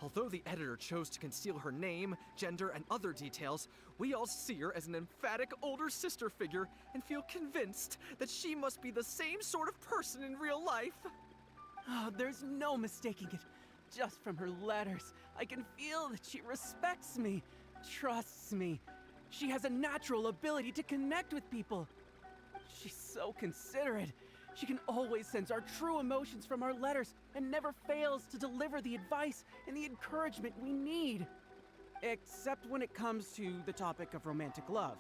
Although the editor chose to conceal her name, gender, and other details, we all see her as an emphatic older sister figure and feel convinced that she must be the same sort of person in real life. Oh, there's no mistaking it. Just from her letters, I can feel that she respects me, trusts me. She has a natural ability to connect with people. She's so considerate. She can always sense our true emotions from our letters and never fails to deliver the advice and the encouragement we need. Except when it comes to the topic of romantic love.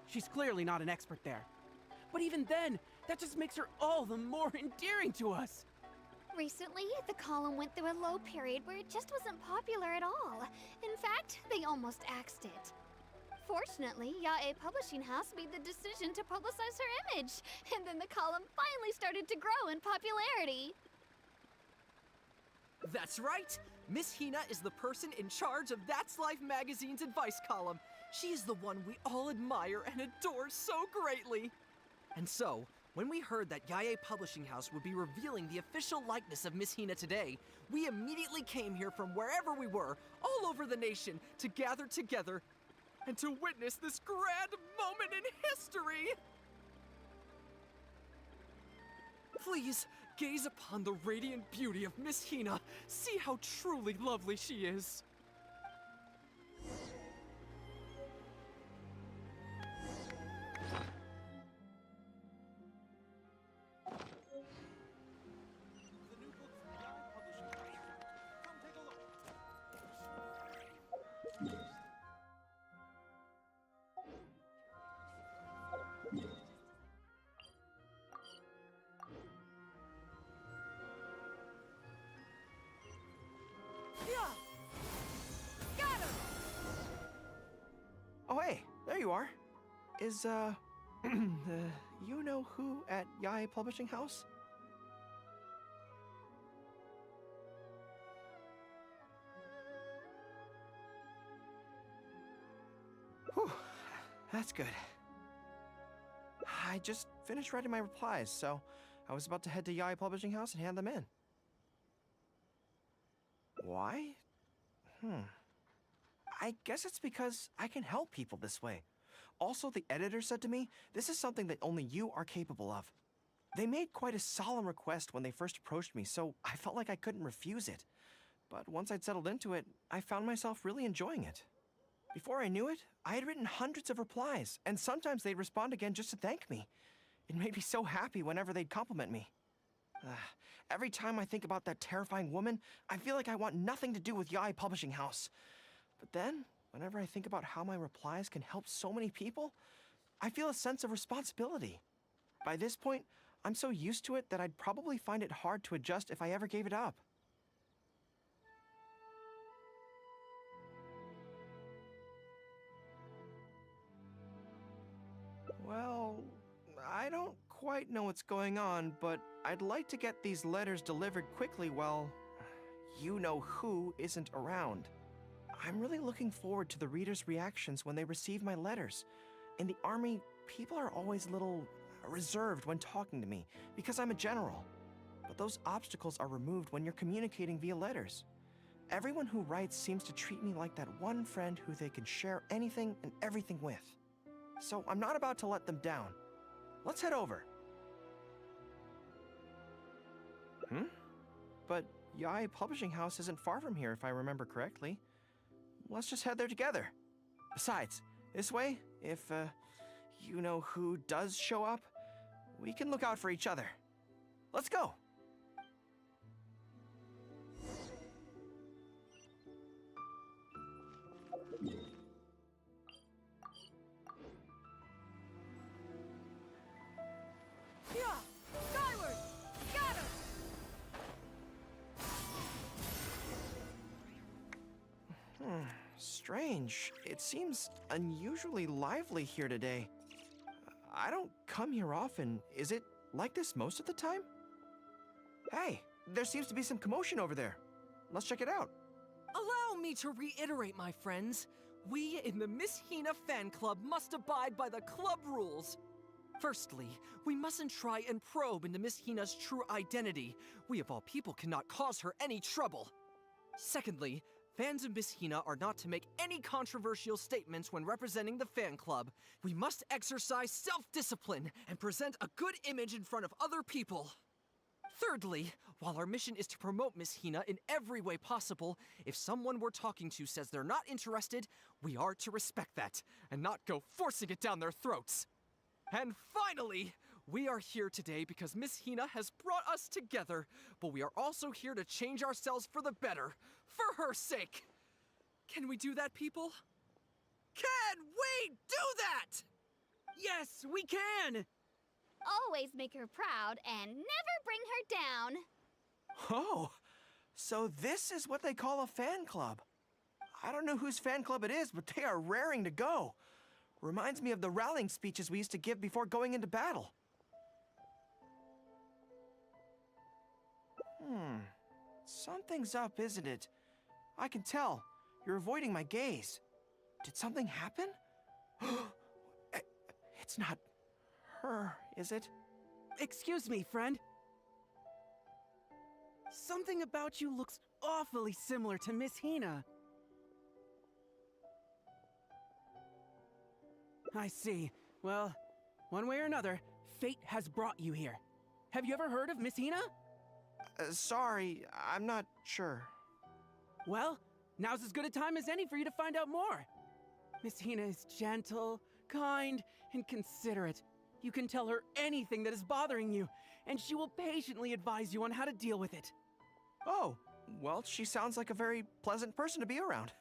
She's clearly not an expert there. But even then, that just makes her all the more endearing to us. Recently, the column went through a low period where it just wasn't popular at all. In fact, they almost axed it. Fortunately, Yae Publishing House made the decision to publicize her image, and then the column finally started to grow in popularity. That's right! Miss Hina is the person in charge of That's Life magazine's advice column. She is the one we all admire and adore so greatly. And so, when we heard that Yae Publishing House would be revealing the official likeness of Miss Hina today, we immediately came here from wherever we were, all over the nation, to gather together and to witness this grand moment in history! Please, gaze upon the radiant beauty of Miss Hina. See how truly lovely she is. Oh, hey, there you are. Is, you know who at Yae Publishing House? Whew, that's good. I just finished writing my replies, so I was about to head to Yae Publishing House and hand them in. Why? I guess it's because I can help people this way. Also, the editor said to me, this is something that only you are capable of. They made quite a solemn request when they first approached me, so I felt like I couldn't refuse it. But once I'd settled into it, I found myself really enjoying it. Before I knew it, I had written hundreds of replies, and sometimes they'd respond again just to thank me. It made me so happy whenever they'd compliment me. Every time I think about that terrifying woman, I feel like I want nothing to do with Yae Publishing House. But then, whenever I think about how my replies can help so many people, I feel a sense of responsibility. By this point, I'm so used to it that I'd probably find it hard to adjust if I ever gave it up. Well, I don't quite know what's going on, but I'd like to get these letters delivered quickly while you-know-who isn't around. I'm really looking forward to the readers' reactions when they receive my letters. In the army, people are always a little reserved when talking to me because I'm a general. But those obstacles are removed when you're communicating via letters. Everyone who writes seems to treat me like that one friend who they can share anything and everything with. So I'm not about to let them down. Let's head over. But Yae Publishing House isn't far from here if I remember correctly. Let's just head there together. Besides, this way, if, you-know-who does show up, we can look out for each other. Let's go! Skyward! Scatter! Strange. It seems unusually lively here today. I don't come here often. Is it like this most of the time? Hey, there seems to be some commotion over there. Let's check it out. Allow me to reiterate, my friends. We in the Miss Hina fan club must abide by the club rules. Firstly, we mustn't try and probe into Miss Hina's true identity. We of all people cannot cause her any trouble. Secondly, Fans of Miss Hina are not to make any controversial statements when representing the fan club. We must exercise self-discipline and present a good image in front of other people. Thirdly, while our mission is to promote Miss Hina in every way possible, if someone we're talking to says they're not interested, we are to respect that and not go forcing it down their throats. And finally, we are here today because Miss Hina has brought us together, but we are also here to change ourselves for the better, for her sake. Can we do that, people? Can we do that? Yes, we can! Always make her proud and never bring her down. Oh, so this is what they call a fan club. I don't know whose fan club it is, but they are raring to go. Reminds me of the rallying speeches we used to give before going into battle. Something's up, isn't it? I can tell. You're avoiding my gaze. Did something happen? It's not her, is it? Excuse me, friend. Something about you looks awfully similar to Miss Hina. I see. Well, one way or another, fate has brought you here. Have you ever heard of Miss Hina? Sorry, I'm not sure. Well, now's as good a time as any for you to find out more. Miss Hina is gentle, kind, and considerate. You can tell her anything that is bothering you, and she will patiently advise you on how to deal with it. Oh, well, she sounds like a very pleasant person to be around.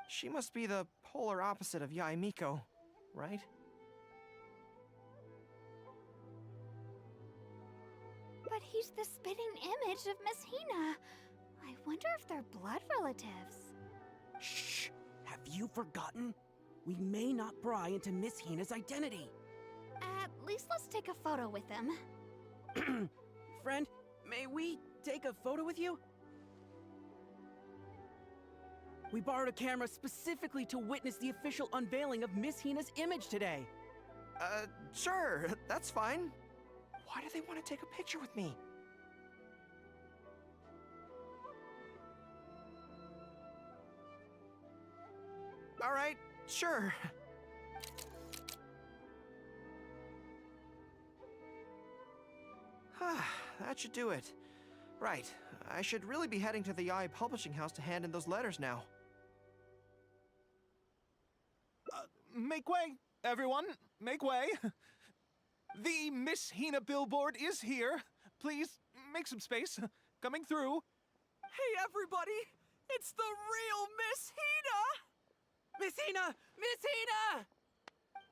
She must be the polar opposite of Yae Miko, right? But he's the spitting image of Miss Hina. I wonder if they're blood relatives. Shh! Have you forgotten? We may not pry into Miss Hina's identity. At least let's take a photo with them. Friend, may we take a photo with you? We borrowed a camera specifically to witness the official unveiling of Miss Hina's image today. Sure, that's fine. Why do they want to take a picture with me? All right, sure. That should do it. Right, I should really be heading to the Yae publishing house to hand in those letters now. Make way, everyone! Make way! The Miss Hina billboard is here. Please, make some space. Coming through. Hey, everybody! It's the real Miss Hina! Miss Hina! Miss Hina!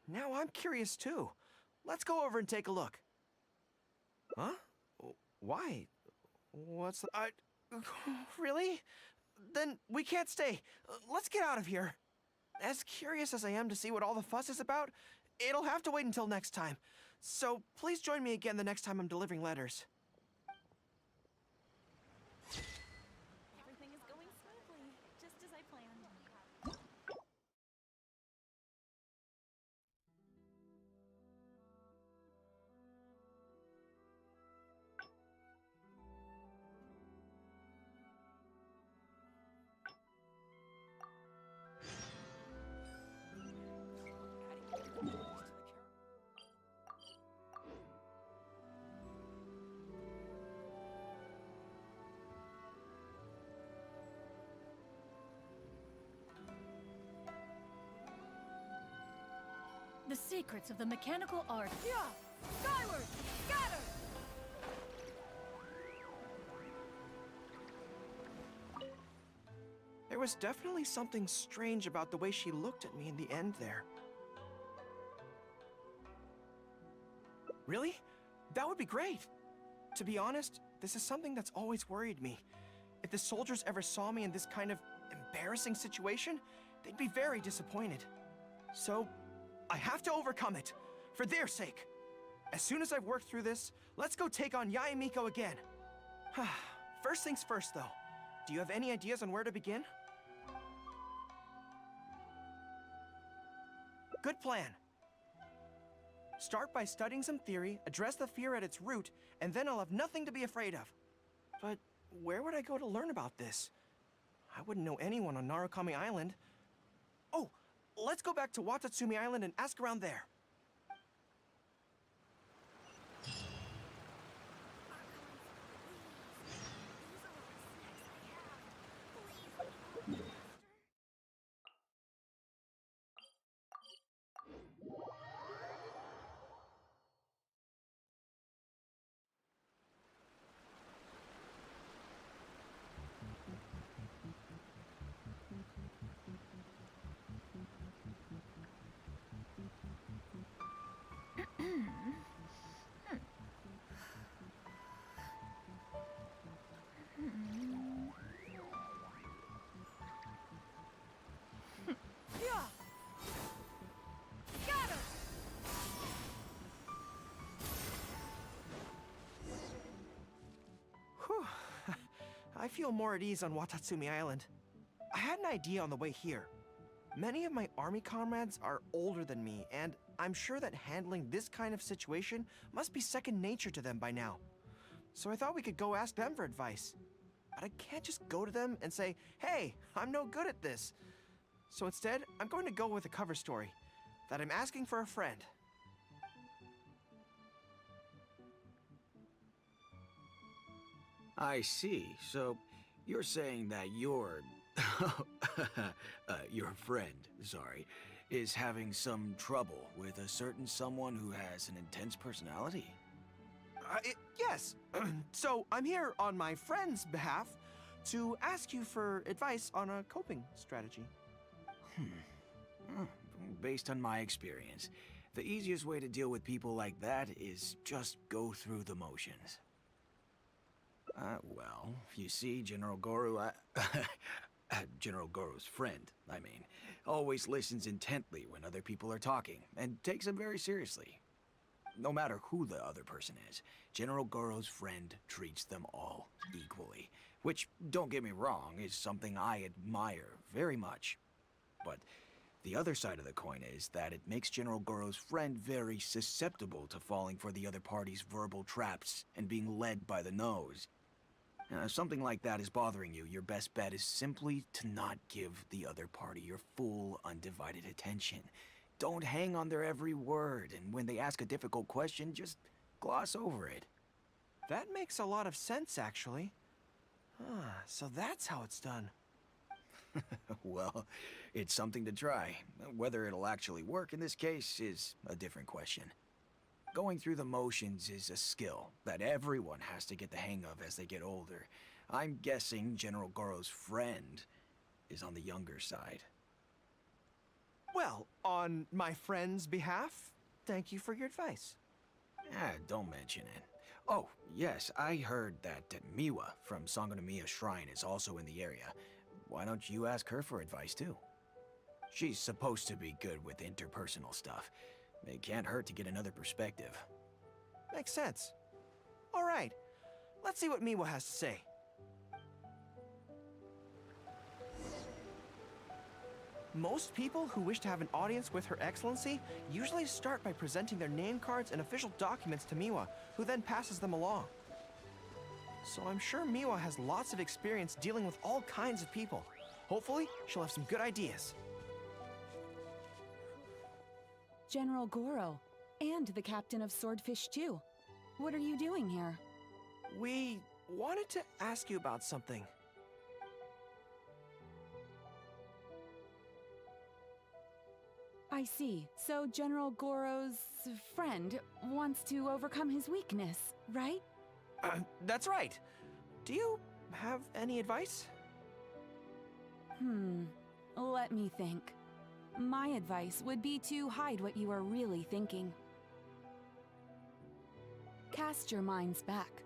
Now I'm curious too. Let's go over and take a look. Huh? Why? What's the... Really? Then we can't stay. Let's get out of here. As curious as I am to see what all the fuss is about, it'll have to wait until next time. So please join me again the next time I'm delivering letters. Everything is going smoothly, just as I planned. The secrets of the mechanical art. Yeah! Skyward! Scatter! There was definitely something strange about the way she looked at me in the end there. Really? That would be great. To be honest, this is something that's always worried me. If the soldiers ever saw me in this kind of embarrassing situation, they'd be very disappointed. So, I have to overcome it, for their sake. As soon as I've worked through this, let's go take on Yae Miko again. First things first, though. Do you have any ideas on where to begin? Good plan. Start by studying some theory, address the fear at its root, and then I'll have nothing to be afraid of. But where would I go to learn about this? I wouldn't know anyone on Narukami Island. Oh, let's go back to Watatsumi Island and ask around there. I feel more at ease on Watatsumi Island. I had an idea on the way here. Many of my army comrades are older than me, and I'm sure that handling this kind of situation must be second nature to them by now. So I thought we could go ask them for advice. But I can't just go to them and say, hey, I'm no good at this. So instead, I'm going to go with a cover story, that I'm asking for a friend. I see. So, you're saying that your friend, sorry, is having some trouble with a certain someone who has an intense personality? Yes. So, I'm here on my friend's behalf to ask you for advice on a coping strategy. Based on my experience, the easiest way to deal with people like that is just go through the motions. Well, you see, General Goro, General Goro's friend, I mean, always listens intently when other people are talking, and takes them very seriously. No matter who the other person is, General Goro's friend treats them all equally, which, don't get me wrong, is something I admire very much. But the other side of the coin is that it makes General Goro's friend very susceptible to falling for the other party's verbal traps and being led by the nose. If something like that is bothering you, your best bet is simply to not give the other party your full, undivided attention. Don't hang on their every word, and when they ask a difficult question, just gloss over it. That makes a lot of sense, actually. So that's how it's done. Well, it's something to try. Whether it'll actually work in this case is a different question. Going through the motions is a skill that everyone has to get the hang of as they get older. I'm guessing General Goro's friend is on the younger side. Well, on my friend's behalf, thank you for your advice. Don't mention it. Oh, yes, I heard that Miwa from Sangonomiya Shrine is also in the area. Why don't you ask her for advice, too? She's supposed to be good with interpersonal stuff. It can't hurt to get another perspective. Makes sense. All right, let's see what Miwa has to say. Most people who wish to have an audience with Her Excellency usually start by presenting their name cards and official documents to Miwa, who then passes them along. So I'm sure Miwa has lots of experience dealing with all kinds of people. Hopefully, she'll have some good ideas. General Goro, and the captain of Swordfish too. What are you doing here? We wanted to ask you about something. I see. So General Goro's friend wants to overcome his weakness, right? That's right. Do you have any advice? Let me think. My advice would be to hide what you are really thinking. Cast your minds back.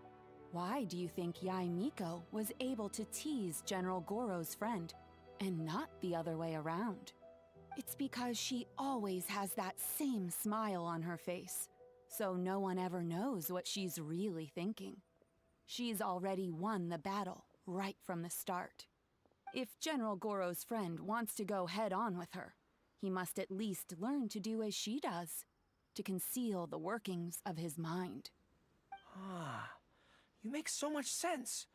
Why do you think Yai Miko was able to tease General Goro's friend, and not the other way around? It's because she always has that same smile on her face, so no one ever knows what she's really thinking. She's already won the battle right from the start. If General Goro's friend wants to go head-on with her, he must at least learn to do as she does, to conceal the workings of his mind. You make so much sense.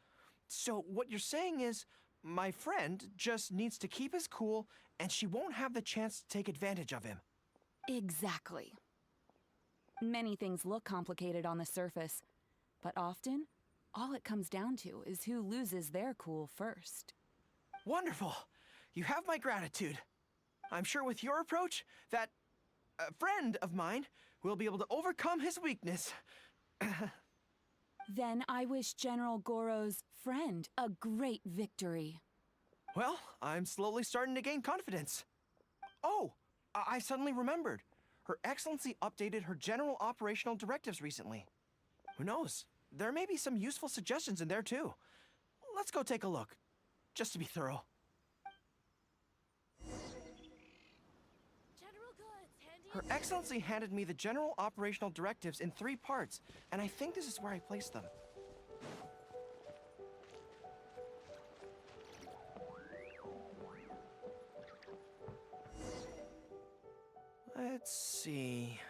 So what you're saying is, My friend just needs to keep his cool, and she won't have the chance to take advantage of him. Exactly. Many things look complicated on the surface, but often, all it comes down to is who loses their cool first. Wonderful! You have my gratitude. I'm sure with your approach, that friend of mine will be able to overcome his weakness. Then I wish General Goro's friend a great victory. Well, I'm slowly starting to gain confidence. Oh, I suddenly remembered. Her Excellency updated her general operational directives recently. Who knows? There may be some useful suggestions in there too. Let's go take a look, just to be thorough. Her Excellency handed me the general operational directives in 3 parts, and I think this is where I placed them. Let's see.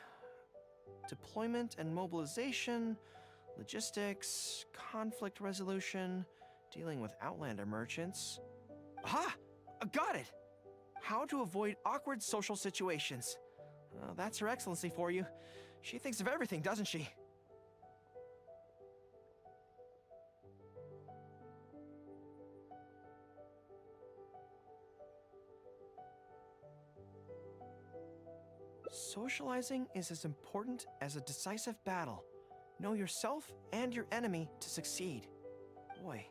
Deployment and mobilization, logistics, conflict resolution, dealing with Outlander merchants. Aha! Got it! How to avoid awkward social situations. Well, that's Her Excellency for you. She thinks of everything, doesn't she? Socializing is as important as a decisive battle. Know yourself and your enemy to succeed. Boy,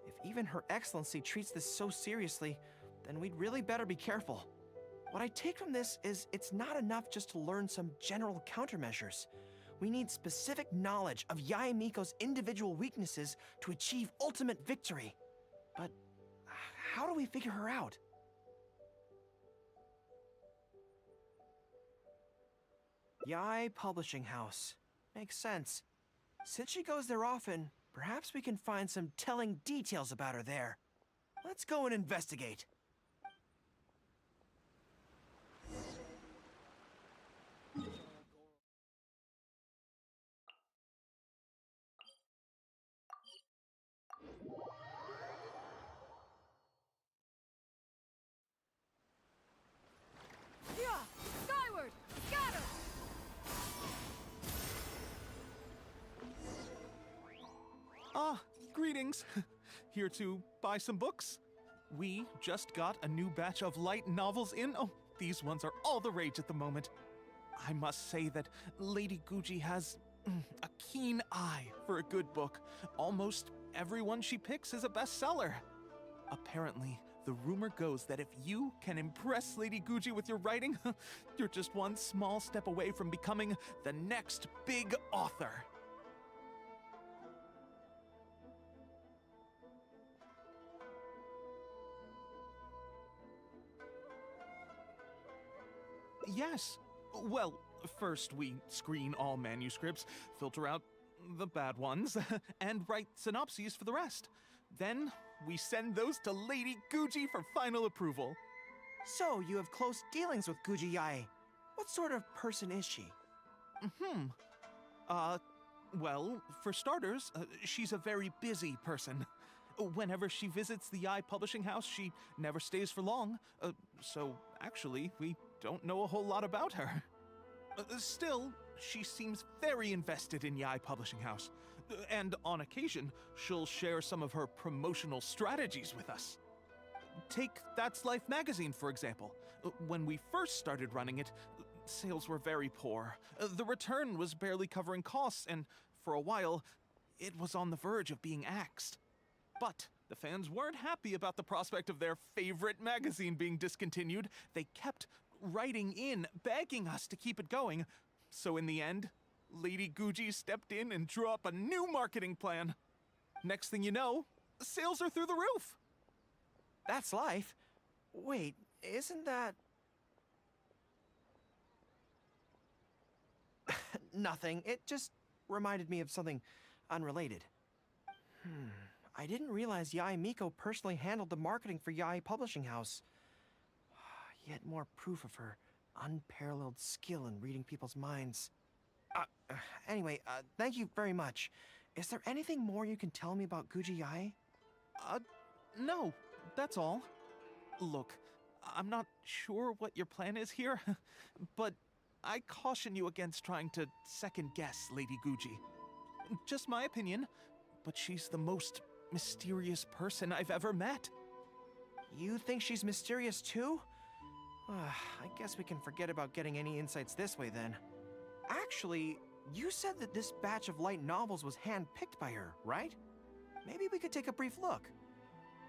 if even Her Excellency treats this so seriously, then we'd really better be careful. What I take from this is it's not enough just to learn some general countermeasures. We need specific knowledge of Yae Miko's individual weaknesses to achieve ultimate victory. But how do we figure her out? Yae Publishing House. Makes sense. Since she goes there often, perhaps we can find some telling details about her there. Let's go and investigate. Yeah! Skyward! Scatter! Ah, greetings. Here to buy some books? We just got a new batch of light novels in. Oh, these ones are all the rage at the moment. I must say that Lady Guji has a keen eye for a good book. Almost everyone she picks is a bestseller. Apparently, the rumor goes that if you can impress Lady Guji with your writing, you're just one small step away from becoming the next big author. Yes. Well, first we screen all manuscripts, filter out the bad ones, and write synopses for the rest. Then we send those to Lady Guji for final approval. So, you have close dealings with Guji Yae. What sort of person is she? Well, for starters, she's a very busy person. Whenever she visits the Yae Publishing House, she never stays for long. So, actually, we don't know a whole lot about her. Still, she seems very invested in Yae Publishing House. And on occasion, she'll share some of her promotional strategies with us. Take That's Life magazine, for example. When we first started running it, sales were very poor. The return was barely covering costs, and for a while, it was on the verge of being axed. But the fans weren't happy about the prospect of their favorite magazine being discontinued. They kept writing in, begging us to keep it going. So in the end, Lady Guji stepped in and drew up a new marketing plan. Next thing you know, sales are through the roof. That's Life? Wait, isn't that... Nothing. It just reminded me of something unrelated. I didn't realize Yae Miko personally handled the marketing for Yae Publishing House. Yet more proof of her unparalleled skill in reading people's minds. Anyway, thank you very much. Is there anything more you can tell me about Guji Yae? No, that's all. Look, I'm not sure what your plan is here, but I caution you against trying to second-guess Lady Guji. Just my opinion, but she's the most mysterious person I've ever met. You think she's mysterious too? I guess we can forget about getting any insights this way then. Actually, you said that this batch of light novels was hand-picked by her, right? Maybe we could take a brief look.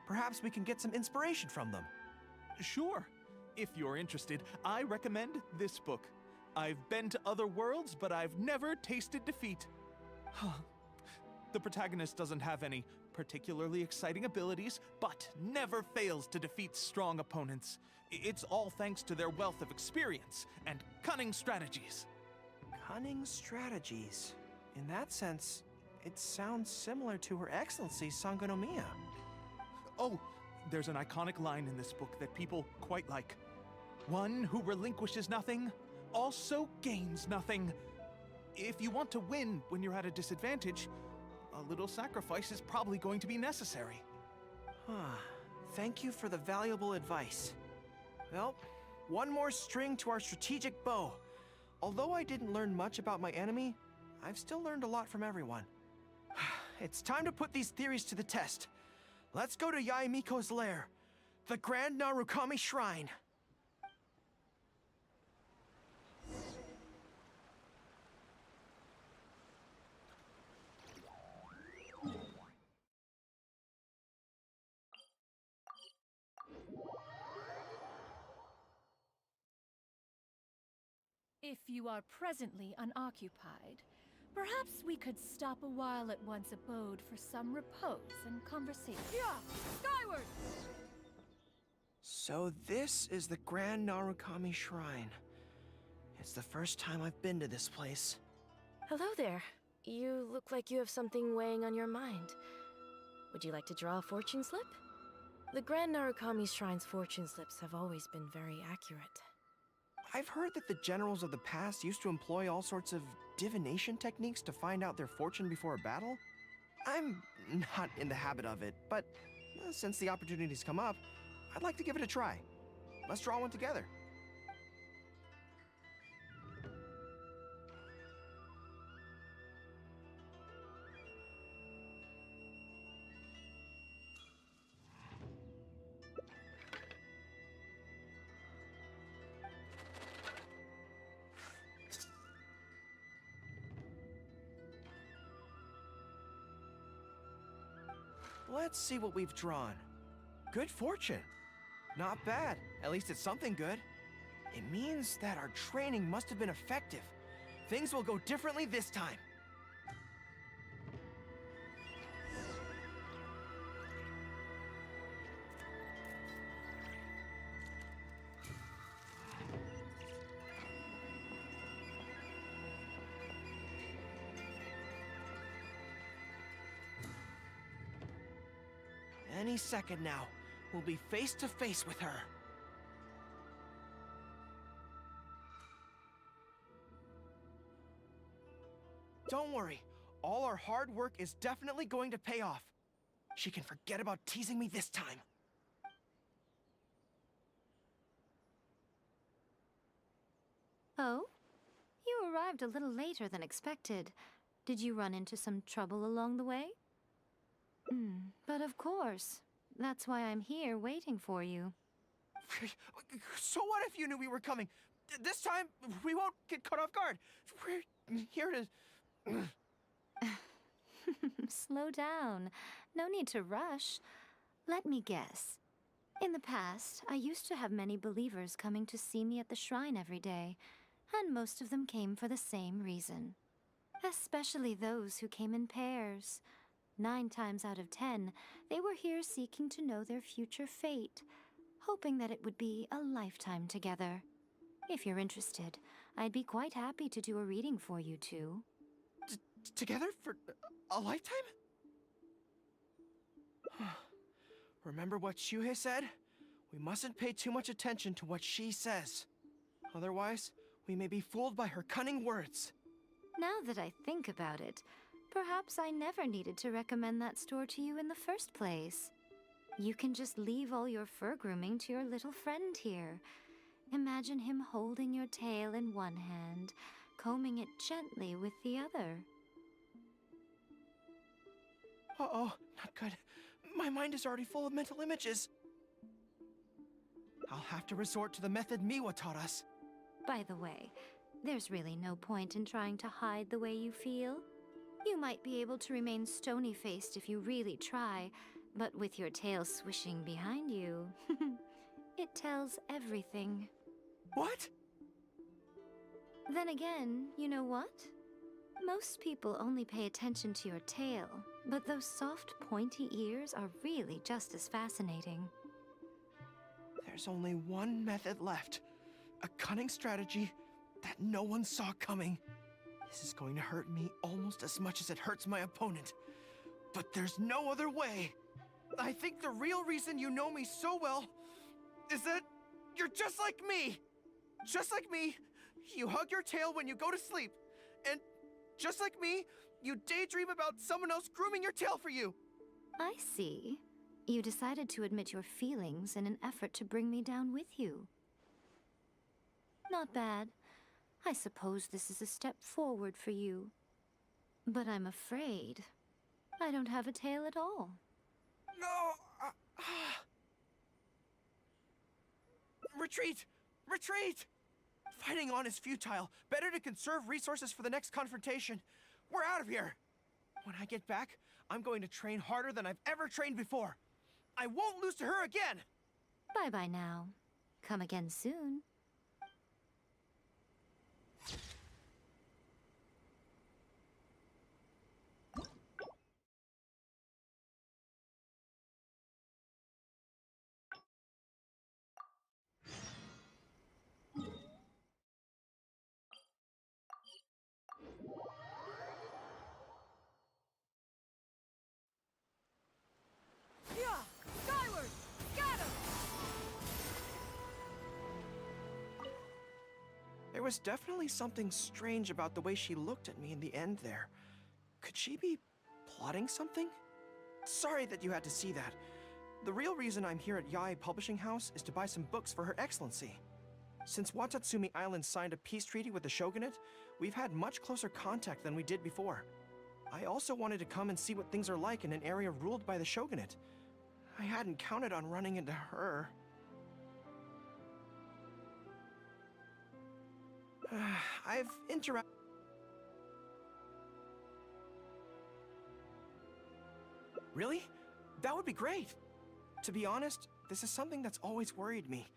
Perhaps we can get some inspiration from them. Sure. If you're interested, I recommend this book. I've been to other worlds, but I've never tasted defeat. The protagonist doesn't have any particularly exciting abilities, but never fails to defeat strong opponents. It's all thanks to their wealth of experience and cunning strategies. Cunning strategies? In that sense, it sounds similar to Her Excellency Sangonomiya. Oh, there's an iconic line in this book that people quite like. One who relinquishes nothing also gains nothing. If you want to win when you're at a disadvantage, a little sacrifice is probably going to be necessary. Thank you for the valuable advice. Well, one more string to our strategic bow. Although I didn't learn much about my enemy, I've still learned a lot from everyone. It's time to put these theories to the test. Let's go to Yae Miko's lair, the Grand Narukami Shrine. If you are presently unoccupied, perhaps we could stop a while at one's abode for some repose and conversation. Yeah! Skyward! So this is the Grand Narukami Shrine. It's the first time I've been to this place. Hello there. You look like you have something weighing on your mind. Would you like to draw a fortune slip? The Grand Narukami Shrine's fortune slips have always been very accurate. I've heard that the generals of the past used to employ all sorts of divination techniques to find out their fortune before a battle. I'm not in the habit of it, but since the opportunity's come up, I'd like to give it a try. Let's draw one together. Let's see what we've drawn. Good fortune. Not bad. At least it's something good. It means that our training must have been effective. Things will go differently this time. Any second now, we'll be face to face with her. Don't worry, all our hard work is definitely going to pay off. She can forget about teasing me this time. Oh? You arrived a little later than expected. Did you run into some trouble along the way? But of course. That's why I'm here waiting for you. So what if you knew we were coming? This time, we won't get caught off guard. We're here to... Slow down. No need to rush. Let me guess. In the past, I used to have many believers coming to see me at the shrine every day, and most of them came for the same reason. Especially those who came in pairs. 9 times out of 10, they were here seeking to know their future fate, hoping that it would be a lifetime together. If you're interested, I'd be quite happy to do a reading for you two. Together for a lifetime? Remember what Shuhei said? We mustn't pay too much attention to what she says. Otherwise, we may be fooled by her cunning words. Now that I think about it, perhaps I never needed to recommend that store to you in the first place. You can just leave all your fur grooming to your little friend here. Imagine him holding your tail in one hand, combing it gently with the other. Uh-oh, not good. My mind is already full of mental images. I'll have to resort to the method Miwa taught us. By the way, there's really no point in trying to hide the way you feel. You might be able to remain stony-faced if you really try, but with your tail swishing behind you, it tells everything. What? Then again, you know what? Most people only pay attention to your tail, but those soft, pointy ears are really just as fascinating. There's only one method left. A cunning strategy that no one saw coming. This is going to hurt me almost as much as it hurts my opponent. But there's no other way. I think the real reason you know me so well is that you're just like me. Just like me, you hug your tail when you go to sleep. And just like me, you daydream about someone else grooming your tail for you. I see. You decided to admit your feelings in an effort to bring me down with you. Not bad. I suppose this is a step forward for you. But I'm afraid I don't have a tail at all. No! Retreat! Retreat! Fighting on is futile. Better to conserve resources for the next confrontation. We're out of here! When I get back, I'm going to train harder than I've ever trained before. I won't lose to her again! Bye-bye now. Come again soon. Skyward! Scatter! There was definitely something strange about the way she looked at me in the end there. Could she be plotting something? Sorry that you had to see that. The real reason I'm here at Yae Publishing House is to buy some books for Her Excellency. Since Watatsumi Island signed a peace treaty with the shogunate, we've had much closer contact than we did before. I also wanted to come and see what things are like in an area ruled by the shogunate. I hadn't counted on running into her. I've interacted. Really? That would be great. To be honest, this is something that's always worried me.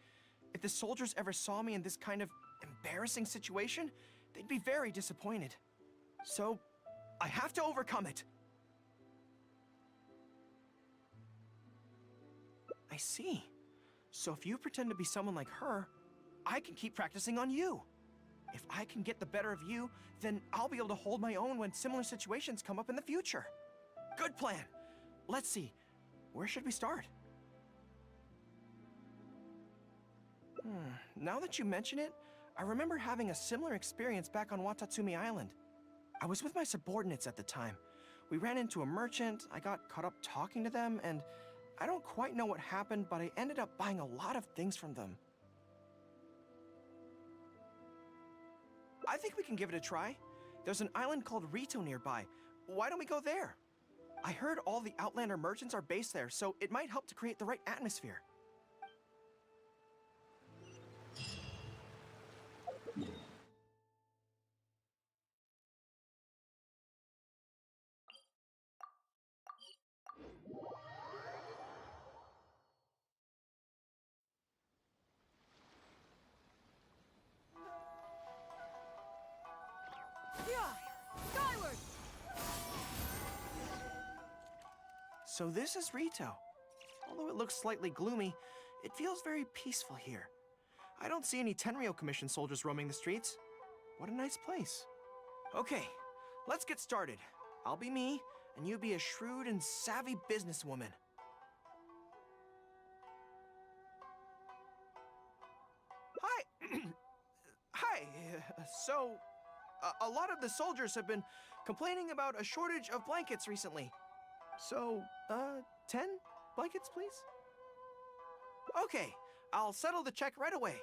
If the soldiers ever saw me in this kind of embarrassing situation, they'd be very disappointed. So, I have to overcome it. I see. So if you pretend to be someone like her, I can keep practicing on you. If I can get the better of you, then I'll be able to hold my own when similar situations come up in the future. Good plan. Let's see. Where should we start? Now that you mention it, I remember having a similar experience back on Watatsumi Island. I was with my subordinates at the time. We ran into a merchant, I got caught up talking to them, and I don't quite know what happened, but I ended up buying a lot of things from them. I think we can give it a try. There's an island called Rito nearby. Why don't we go there? I heard all the Outlander merchants are based there, so it might help to create the right atmosphere. Skyward! So this is Rito. Although it looks slightly gloomy, it feels very peaceful here. I don't see any Tenryou Commission soldiers roaming the streets. What a nice place. Okay, let's get started. I'll be me, and you be a shrewd and savvy businesswoman. Hi! Hi! So, a lot of the soldiers have been complaining about a shortage of blankets recently. So, 10 blankets, please? Okay, I'll settle the check right away.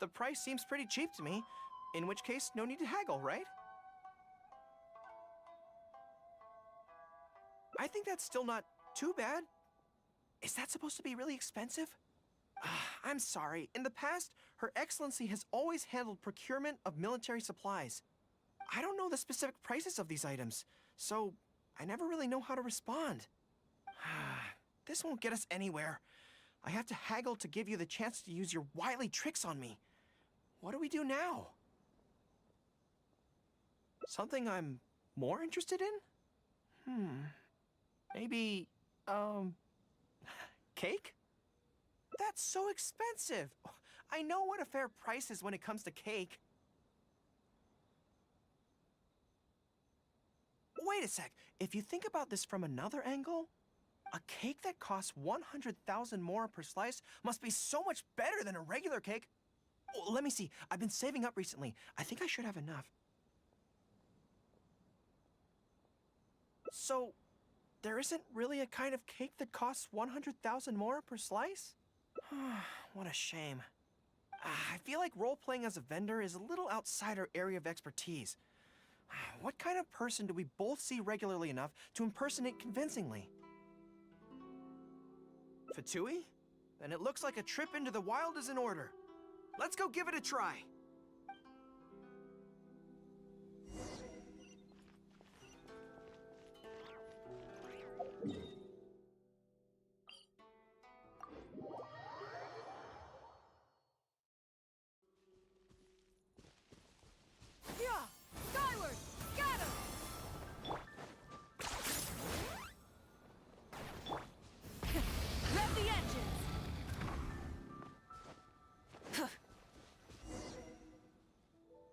The price seems pretty cheap to me, in which case, no need to haggle, right? I think that's still not too bad. Is that supposed to be really expensive? I'm sorry. In the past, Her Excellency has always handled procurement of military supplies. I don't know the specific prices of these items, so I never really know how to respond. This won't get us anywhere. I have to haggle to give you the chance to use your wily tricks on me. What do we do now? Something I'm more interested in? Maybe, cake? That's so expensive. I know what a fair price is when it comes to cake. Wait a sec. If you think about this from another angle, a cake that costs 100,000 more per slice must be so much better than a regular cake. Oh, let me see. I've been saving up recently. I think I should have enough. So, there isn't really a kind of cake that costs 100,000 more per slice? What a shame. I feel like role-playing as a vendor is a little outside our area of expertise. What kind of person do we both see regularly enough to impersonate convincingly? Fatui? Then it looks like a trip into the wild is in order. Let's go give it a try. Skyward! Scatter! Rev the engines!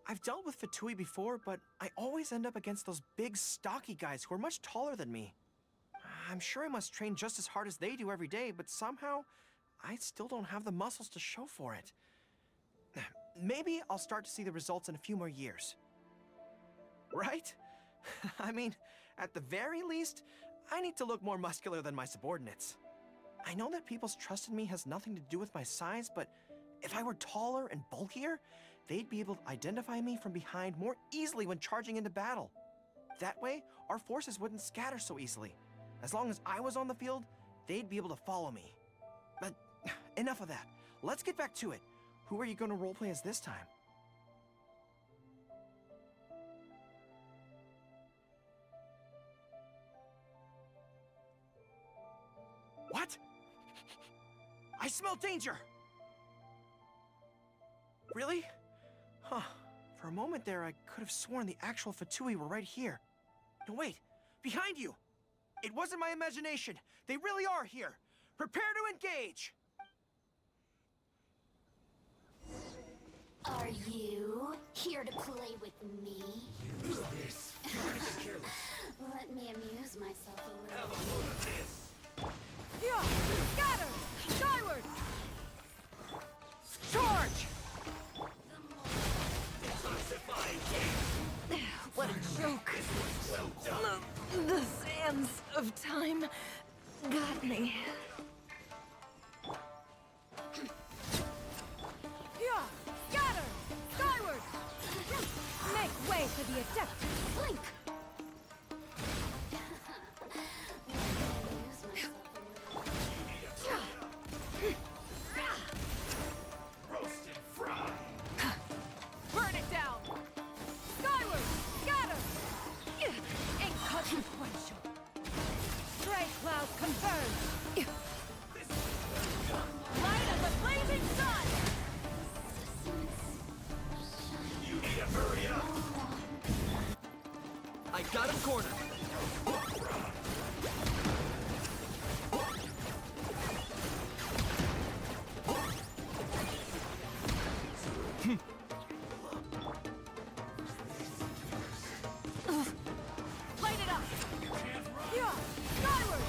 I've dealt with Fatui before, but I always end up against those big, stocky guys who are much taller than me. I'm sure I must train just as hard as they do every day, but somehow, I still don't have the muscles to show for it. Maybe I'll start to see the results in a few more years. Right? I mean, at the very least, I need to look more muscular than my subordinates. I know that people's trust in me has nothing to do with my size, but if I were taller and bulkier, they'd be able to identify me from behind more easily when charging into battle. That way, our forces wouldn't scatter so easily. As long as I was on the field, they'd be able to follow me. But enough of that. Let's get back to it. Who are you going to roleplay as this time? What? I smell danger! Really? Huh. For a moment there, I could have sworn the actual Fatui were right here. No, wait. Behind you! It wasn't my imagination. They really are here. Prepare to engage! Are you here to play with me? Use this. Let me amuse myself a little. Have a load of this. Scatter! Skyward! Charge! What a joke. Well done. The sands of time got me. Scatter! Skyward! Make way for the adept! Blink! Roast and fry. Burn it down! Skyward! Scatter! Inconsequential! Stray cloud confirmed! Light as a blazing sun! You need to hurry up. I got him cornered. Light it up! Skyward!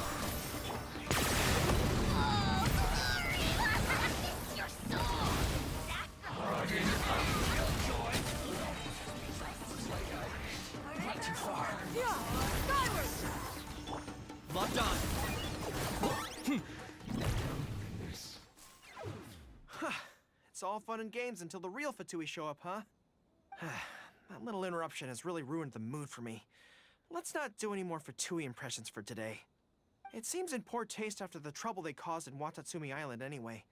It's all fun and games until the real Fatui show up, huh? That little interruption has really ruined the mood for me. Let's not do any more Fatui impressions for today. It seems in poor taste after the trouble they caused in Watatsumi Island anyway.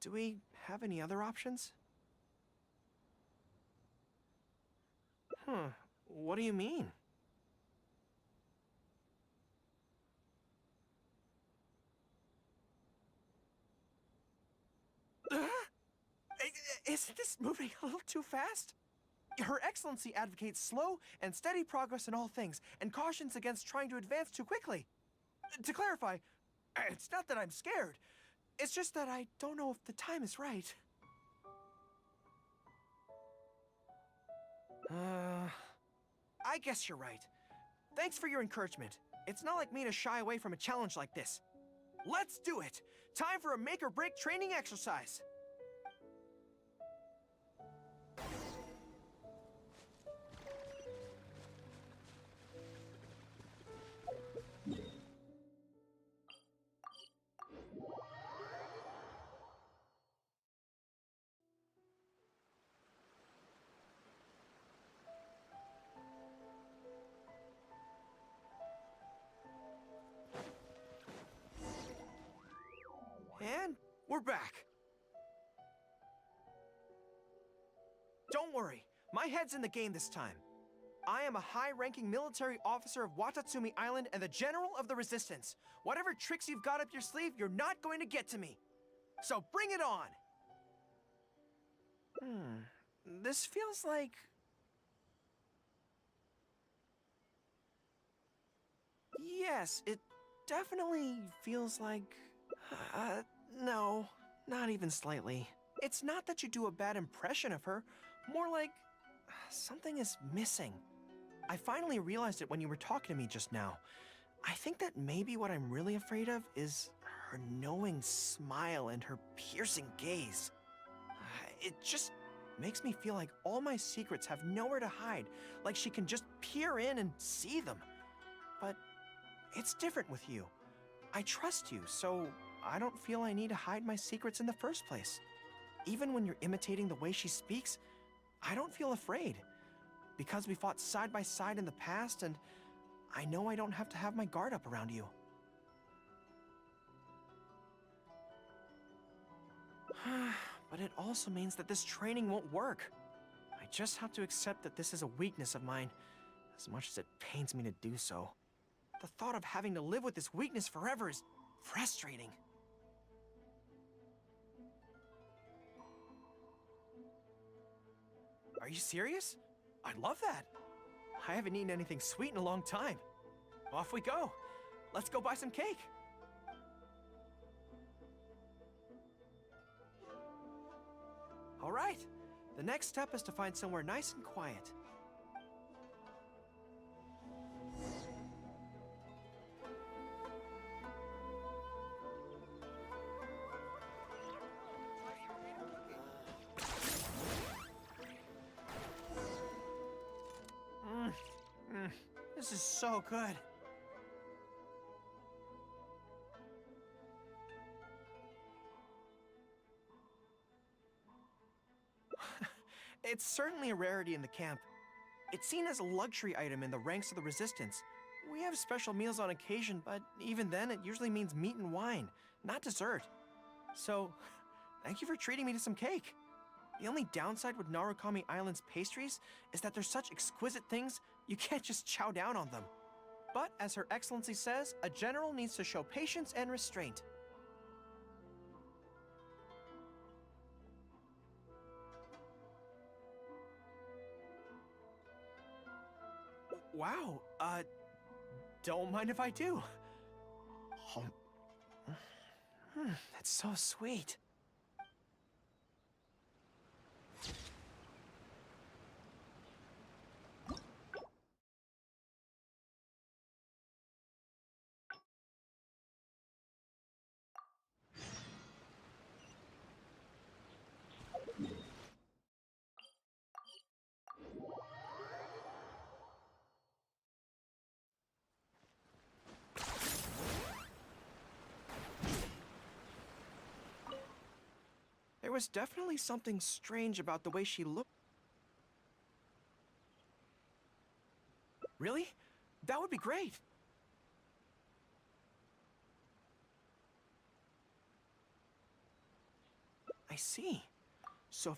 Do we have any other options? What do you mean? Isn't this moving a little too fast? Her Excellency advocates slow and steady progress in all things, and cautions against trying to advance too quickly. To clarify, it's not that I'm scared. It's just that I don't know if the time is right. I guess you're right. Thanks for your encouragement. It's not like me to shy away from a challenge like this. Let's do it! Time for a make-or-break training exercise! And we're back. Don't worry, my head's in the game this time. I am a high-ranking military officer of Watatsumi Island and the General of the Resistance. Whatever tricks you've got up your sleeve, you're not going to get to me. So bring it on! This feels like... Yes, it definitely feels like... no, not even slightly. It's not that you do a bad impression of her, more like something is missing. I finally realized it when you were talking to me just now. I think that maybe what I'm really afraid of is her knowing smile and her piercing gaze. It just makes me feel like all my secrets have nowhere to hide, like she can just peer in and see them. But it's different with you. I trust you, so I don't feel I need to hide my secrets in the first place. Even when you're imitating the way she speaks, I don't feel afraid. Because we fought side by side in the past, and I know I don't have to have my guard up around you. But it also means that this training won't work. I just have to accept that this is a weakness of mine, as much as it pains me to do so. The thought of having to live with this weakness forever is frustrating. Are you serious? I love that. I haven't eaten anything sweet in a long time. Off we go. Let's go buy some cake. All right. The next step is to find somewhere nice and quiet. This is so good. It's certainly a rarity in the camp. It's seen as a luxury item in the ranks of the Resistance. We have special meals on occasion, but even then it usually means meat and wine, not dessert. So, thank you for treating me to some cake. The only downside with Narukami Island's pastries is that they're such exquisite things, you can't just chow down on them. But, as Her Excellency says, a general needs to show patience and restraint. Wow, don't mind if I do. That's so sweet. was definitely something strange about the way she looked. Really? That would be great. I see. So...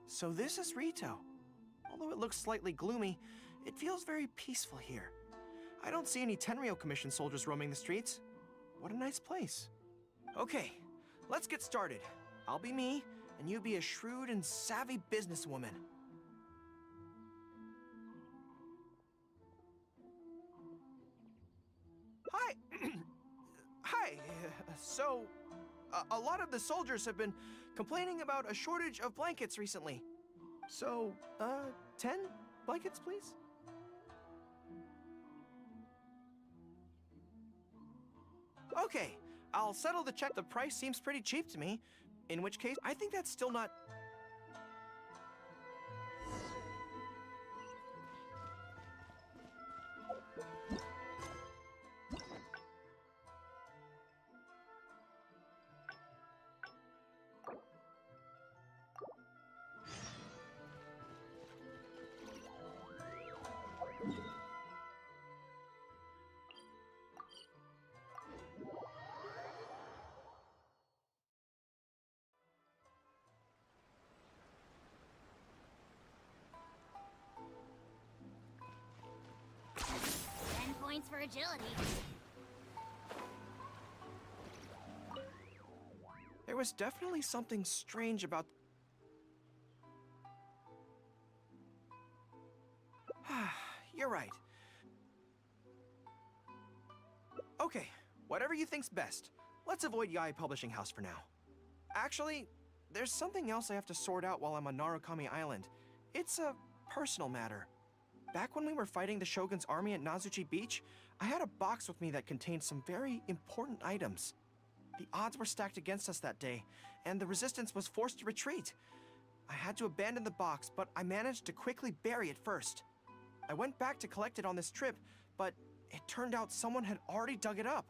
So this is Rito. Although it looks slightly gloomy, it feels very peaceful here. I don't see any Tenryou Commission soldiers roaming the streets. What a nice place. Okay, let's get started. I'll be me, and you be a shrewd and savvy businesswoman. Hi! Hi! So, a lot of the soldiers have been complaining about a shortage of blankets recently. So, 10 blankets, please? Okay, I'll settle the check. The price seems pretty cheap to me. In which case, I think that's still not... Points for agility. There was definitely something strange about... You're right. Okay, whatever you think's best. Let's avoid Yae Publishing House for now. Actually, there's something else I have to sort out while I'm on Narukami Island. It's a personal matter. Back when we were fighting the Shogun's army at Nazuchi Beach, I had a box with me that contained some very important items. The odds were stacked against us that day, and the resistance was forced to retreat. I had to abandon the box, but I managed to quickly bury it first. I went back to collect it on this trip, but it turned out someone had already dug it up.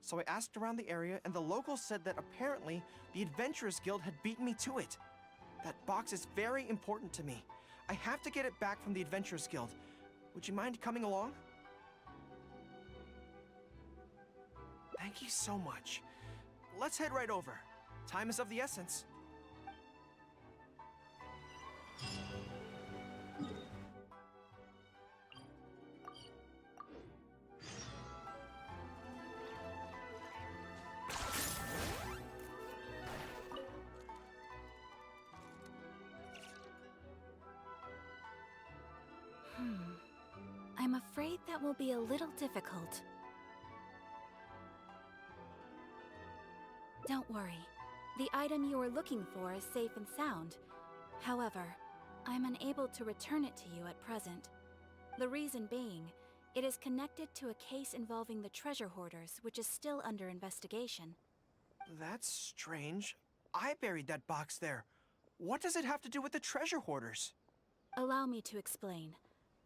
So I asked around the area, and the locals said that apparently the Adventurers Guild had beaten me to it. That box is very important to me. I have to get it back from the Adventurers Guild. Would you mind coming along? Thank you so much. Let's head right over. Time is of the essence. I'm afraid that will be a little difficult. Don't worry. The item you are looking for is safe and sound. However, I'm unable to return it to you at present. The reason being, it is connected to a case involving the treasure hoarders, which is still under investigation. That's strange. I buried that box there. What does it have to do with the treasure hoarders? Allow me to explain.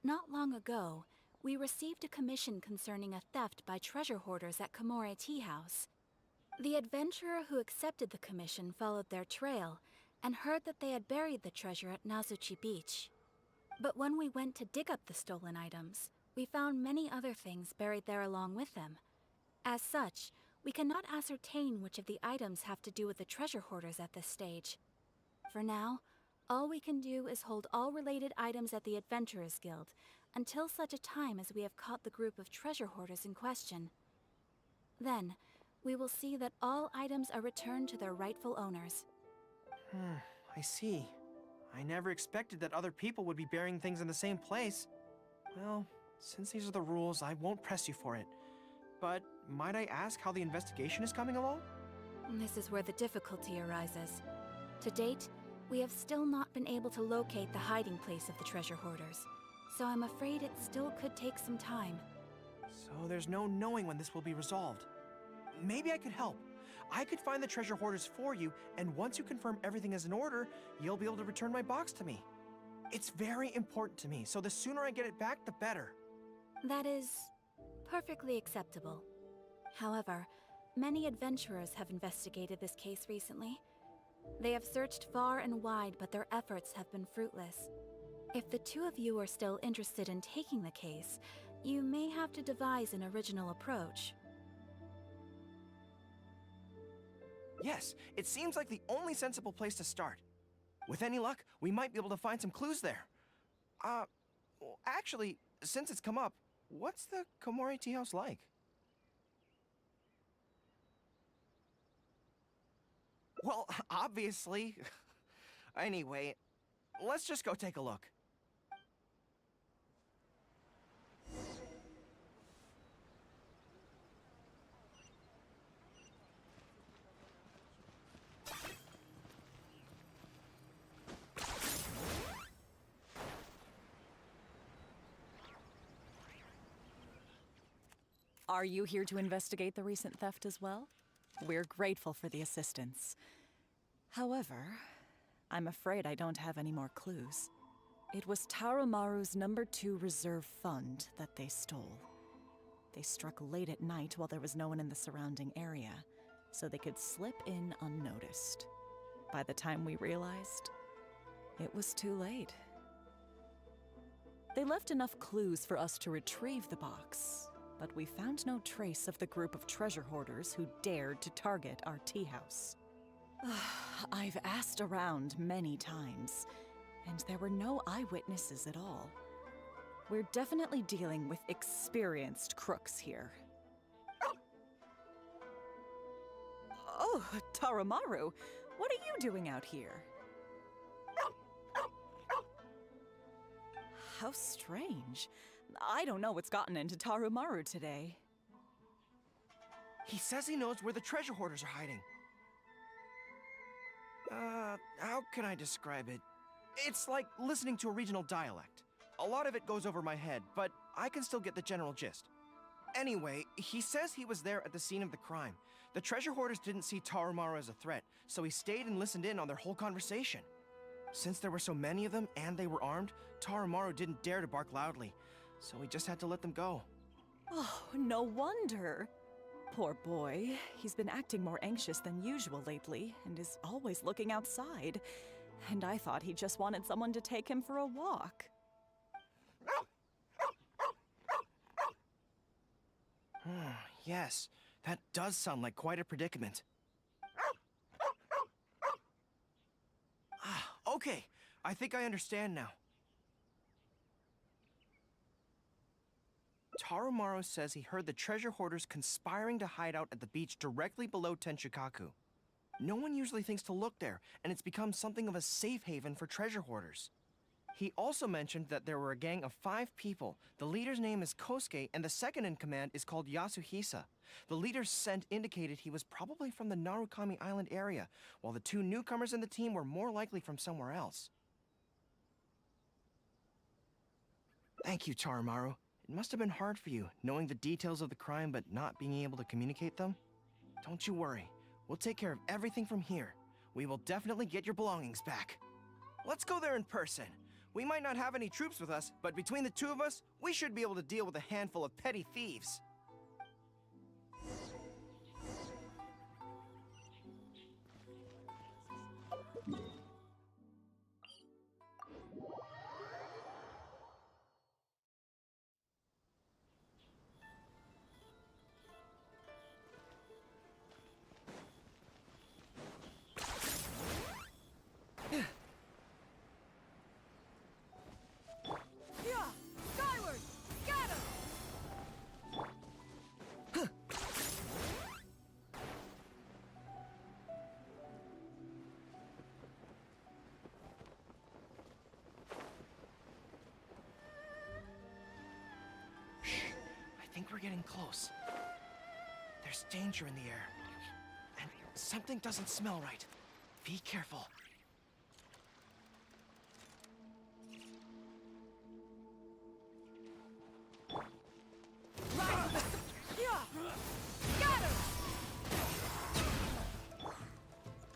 Not long ago, we received a commission concerning a theft by treasure hoarders at Komore Tea House. The adventurer who accepted the commission followed their trail and heard that they had buried the treasure at Nazuchi Beach. But when we went to dig up the stolen items, we found many other things buried there along with them. As such, we cannot ascertain which of the items have to do with the treasure hoarders at this stage. For now, All we can do is hold all related items at the Adventurers Guild until such a time as we have caught the group of treasure hoarders in question. Then, we will see that all items are returned to their rightful owners. I see. I never expected that other people would be burying things in the same place. Well, since these are the rules, I won't press you for it. But might I ask how the investigation is coming along? This is where the difficulty arises. To date, we have still not been able to locate the hiding place of the treasure hoarders, so I'm afraid it still could take some time. So there's no knowing when this will be resolved. Maybe I could help. I could find the treasure hoarders for you, and once you confirm everything is in order, you'll be able to return my box to me. It's very important to me, so the sooner I get it back, the better. That is perfectly acceptable. However, many adventurers have investigated this case recently. They have searched far and wide, but their efforts have been fruitless. If the two of you are still interested in taking the case, you may have to devise an original approach. Yes, it seems like the only sensible place to start. With any luck, we might be able to find some clues there. Well, actually, since it's come up, what's the Komori tea house like? Well, obviously. Anyway, let's just go take a look. Are you here to investigate the recent theft as well? We're grateful for the assistance. However, I'm afraid I don't have any more clues. It was Tarumaru's #2 reserve fund that they stole. They struck late at night while there was no one in the surrounding area, so they could slip in unnoticed. By the time we realized, it was too late. They left enough clues for us to retrieve the box, but we found no trace of the group of treasure hoarders who dared to target our tea house. I've asked around many times, and there were no eyewitnesses at all. We're definitely dealing with experienced crooks here. Oh, Tarumaru, what are you doing out here? How strange. I don't know what's gotten into Tarumaru today. He says he knows where the treasure hoarders are hiding. How can I describe it? It's like listening to a regional dialect. A lot of it goes over my head, but I can still get the general gist. Anyway, he says he was there at the scene of the crime. The treasure hoarders didn't see Tarumaru as a threat, so he stayed and listened in on their whole conversation. Since there were so many of them and they were armed, Tarumaru didn't dare to bark loudly, so we just had to let them go. Oh, no wonder. Poor boy. He's been acting more anxious than usual lately, and is always looking outside. And I thought he just wanted someone to take him for a walk. Yes, that does sound like quite a predicament. Okay, I think I understand now. Tarumaru says he heard the treasure hoarders conspiring to hide out at the beach directly below Tenchukaku. No one usually thinks to look there, and it's become something of a safe haven for treasure hoarders. He also mentioned that there were a gang of 5 people. The leader's name is Kosuke, and the second in command is called Yasuhisa. The leader's scent indicated he was probably from the Narukami Island area, while the 2 newcomers in the team were more likely from somewhere else. Thank you, Tarumaru. It must have been hard for you, knowing the details of the crime but not being able to communicate them. Don't you worry. We'll take care of everything from here. We will definitely get your belongings back. Let's go there in person. We might not have any troops with us, but between the 2 of us, we should be able to deal with a handful of petty thieves. getting close. There's danger in the air. And something doesn't smell right. Be careful.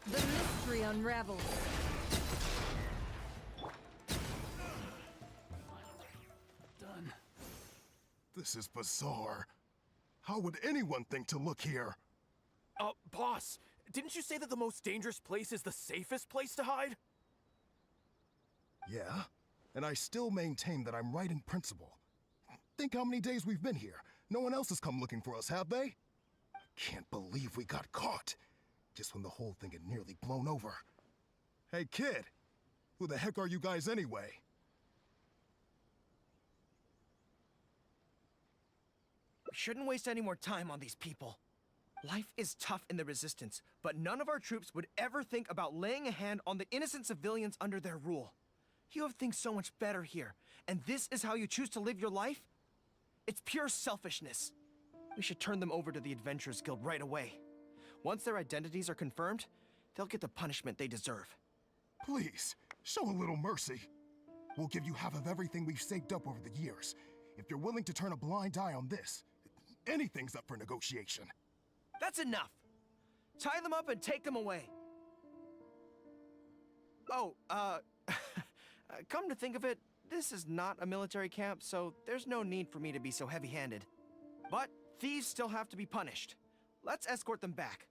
The mystery unravels. Done. This is bizarre. How would anyone think to look here? Boss, didn't you say that the most dangerous place is the safest place to hide? Yeah, and I still maintain that I'm right in principle. Think how many days we've been here. No one else has come looking for us, have they? I can't believe we got caught. Just when the whole thing had nearly blown over. Hey, kid! Who the heck are you guys anyway? We shouldn't waste any more time on these people. Life is tough in the Resistance, but none of our troops would ever think about laying a hand on the innocent civilians under their rule. You have things so much better here, and this is how you choose to live your life? It's pure selfishness. We should turn them over to the Adventurers Guild right away. Once their identities are confirmed, they'll get the punishment they deserve. Please, show a little mercy. We'll give you half of everything we've saved up over the years. If you're willing to turn a blind eye on this, anything's up for negotiation. That's enough! Tie them up and take them away. Oh, come to think of it, this is not a military camp, so there's no need for me to be so heavy-handed. But thieves still have to be punished. Let's escort them back.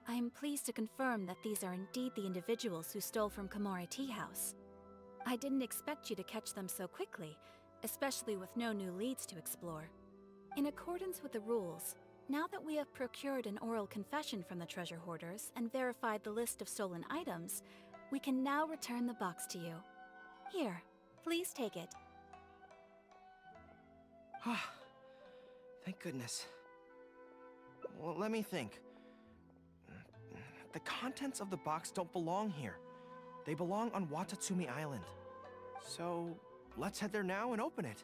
I'm pleased to confirm that these are indeed the individuals who stole from Kamari Tea House. I didn't expect you to catch them so quickly, especially with no new leads to explore. In accordance with the rules, now that we have procured an oral confession from the treasure hoarders and verified the list of stolen items, we can now return the box to you. Here, please take it. Thank goodness. Well, let me think. The contents of the box don't belong here. They belong on Watatsumi Island. So, let's head there now and open it.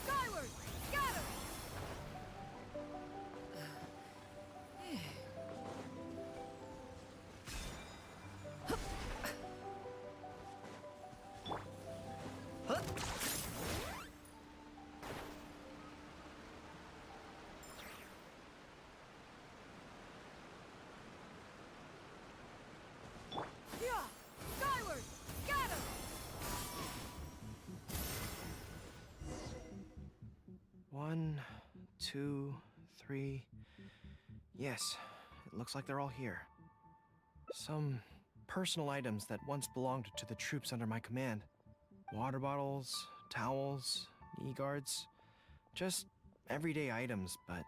Skyward! Scatter! Skyward! Scatter! 1, 2, 3. Yes, it looks like they're all here. Some personal items that once belonged to the troops under my command. Water bottles, towels, knee guards. Just everyday items, but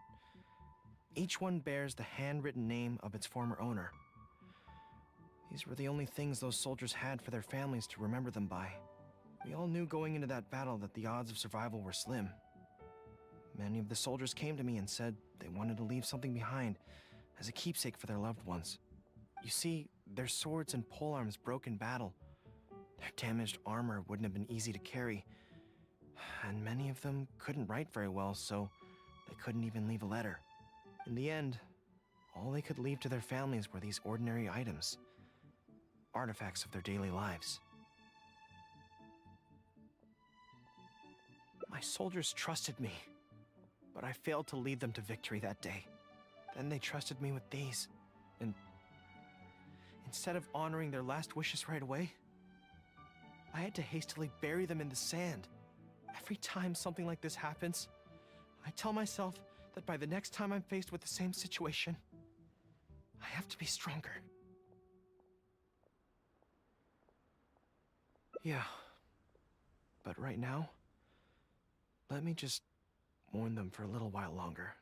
each one bears the handwritten name of its former owner. These were the only things those soldiers had for their families to remember them by. We all knew going into that battle that the odds of survival were slim. Many of the soldiers came to me and said they wanted to leave something behind as a keepsake for their loved ones. You see, their swords and polearms broke in battle. Their damaged armor wouldn't have been easy to carry, and many of them couldn't write very well, so they couldn't even leave a letter. In the end, all they could leave to their families were these ordinary items, artifacts of their daily lives. My soldiers trusted me, but I failed to lead them to victory that day. Then they trusted me with these, and instead of honoring their last wishes right away, I had to hastily bury them in the sand. Every time something like this happens, I tell myself that by the next time I'm faced with the same situation, I have to be stronger. Yeah. But right now, let me just mourn them for a little while longer.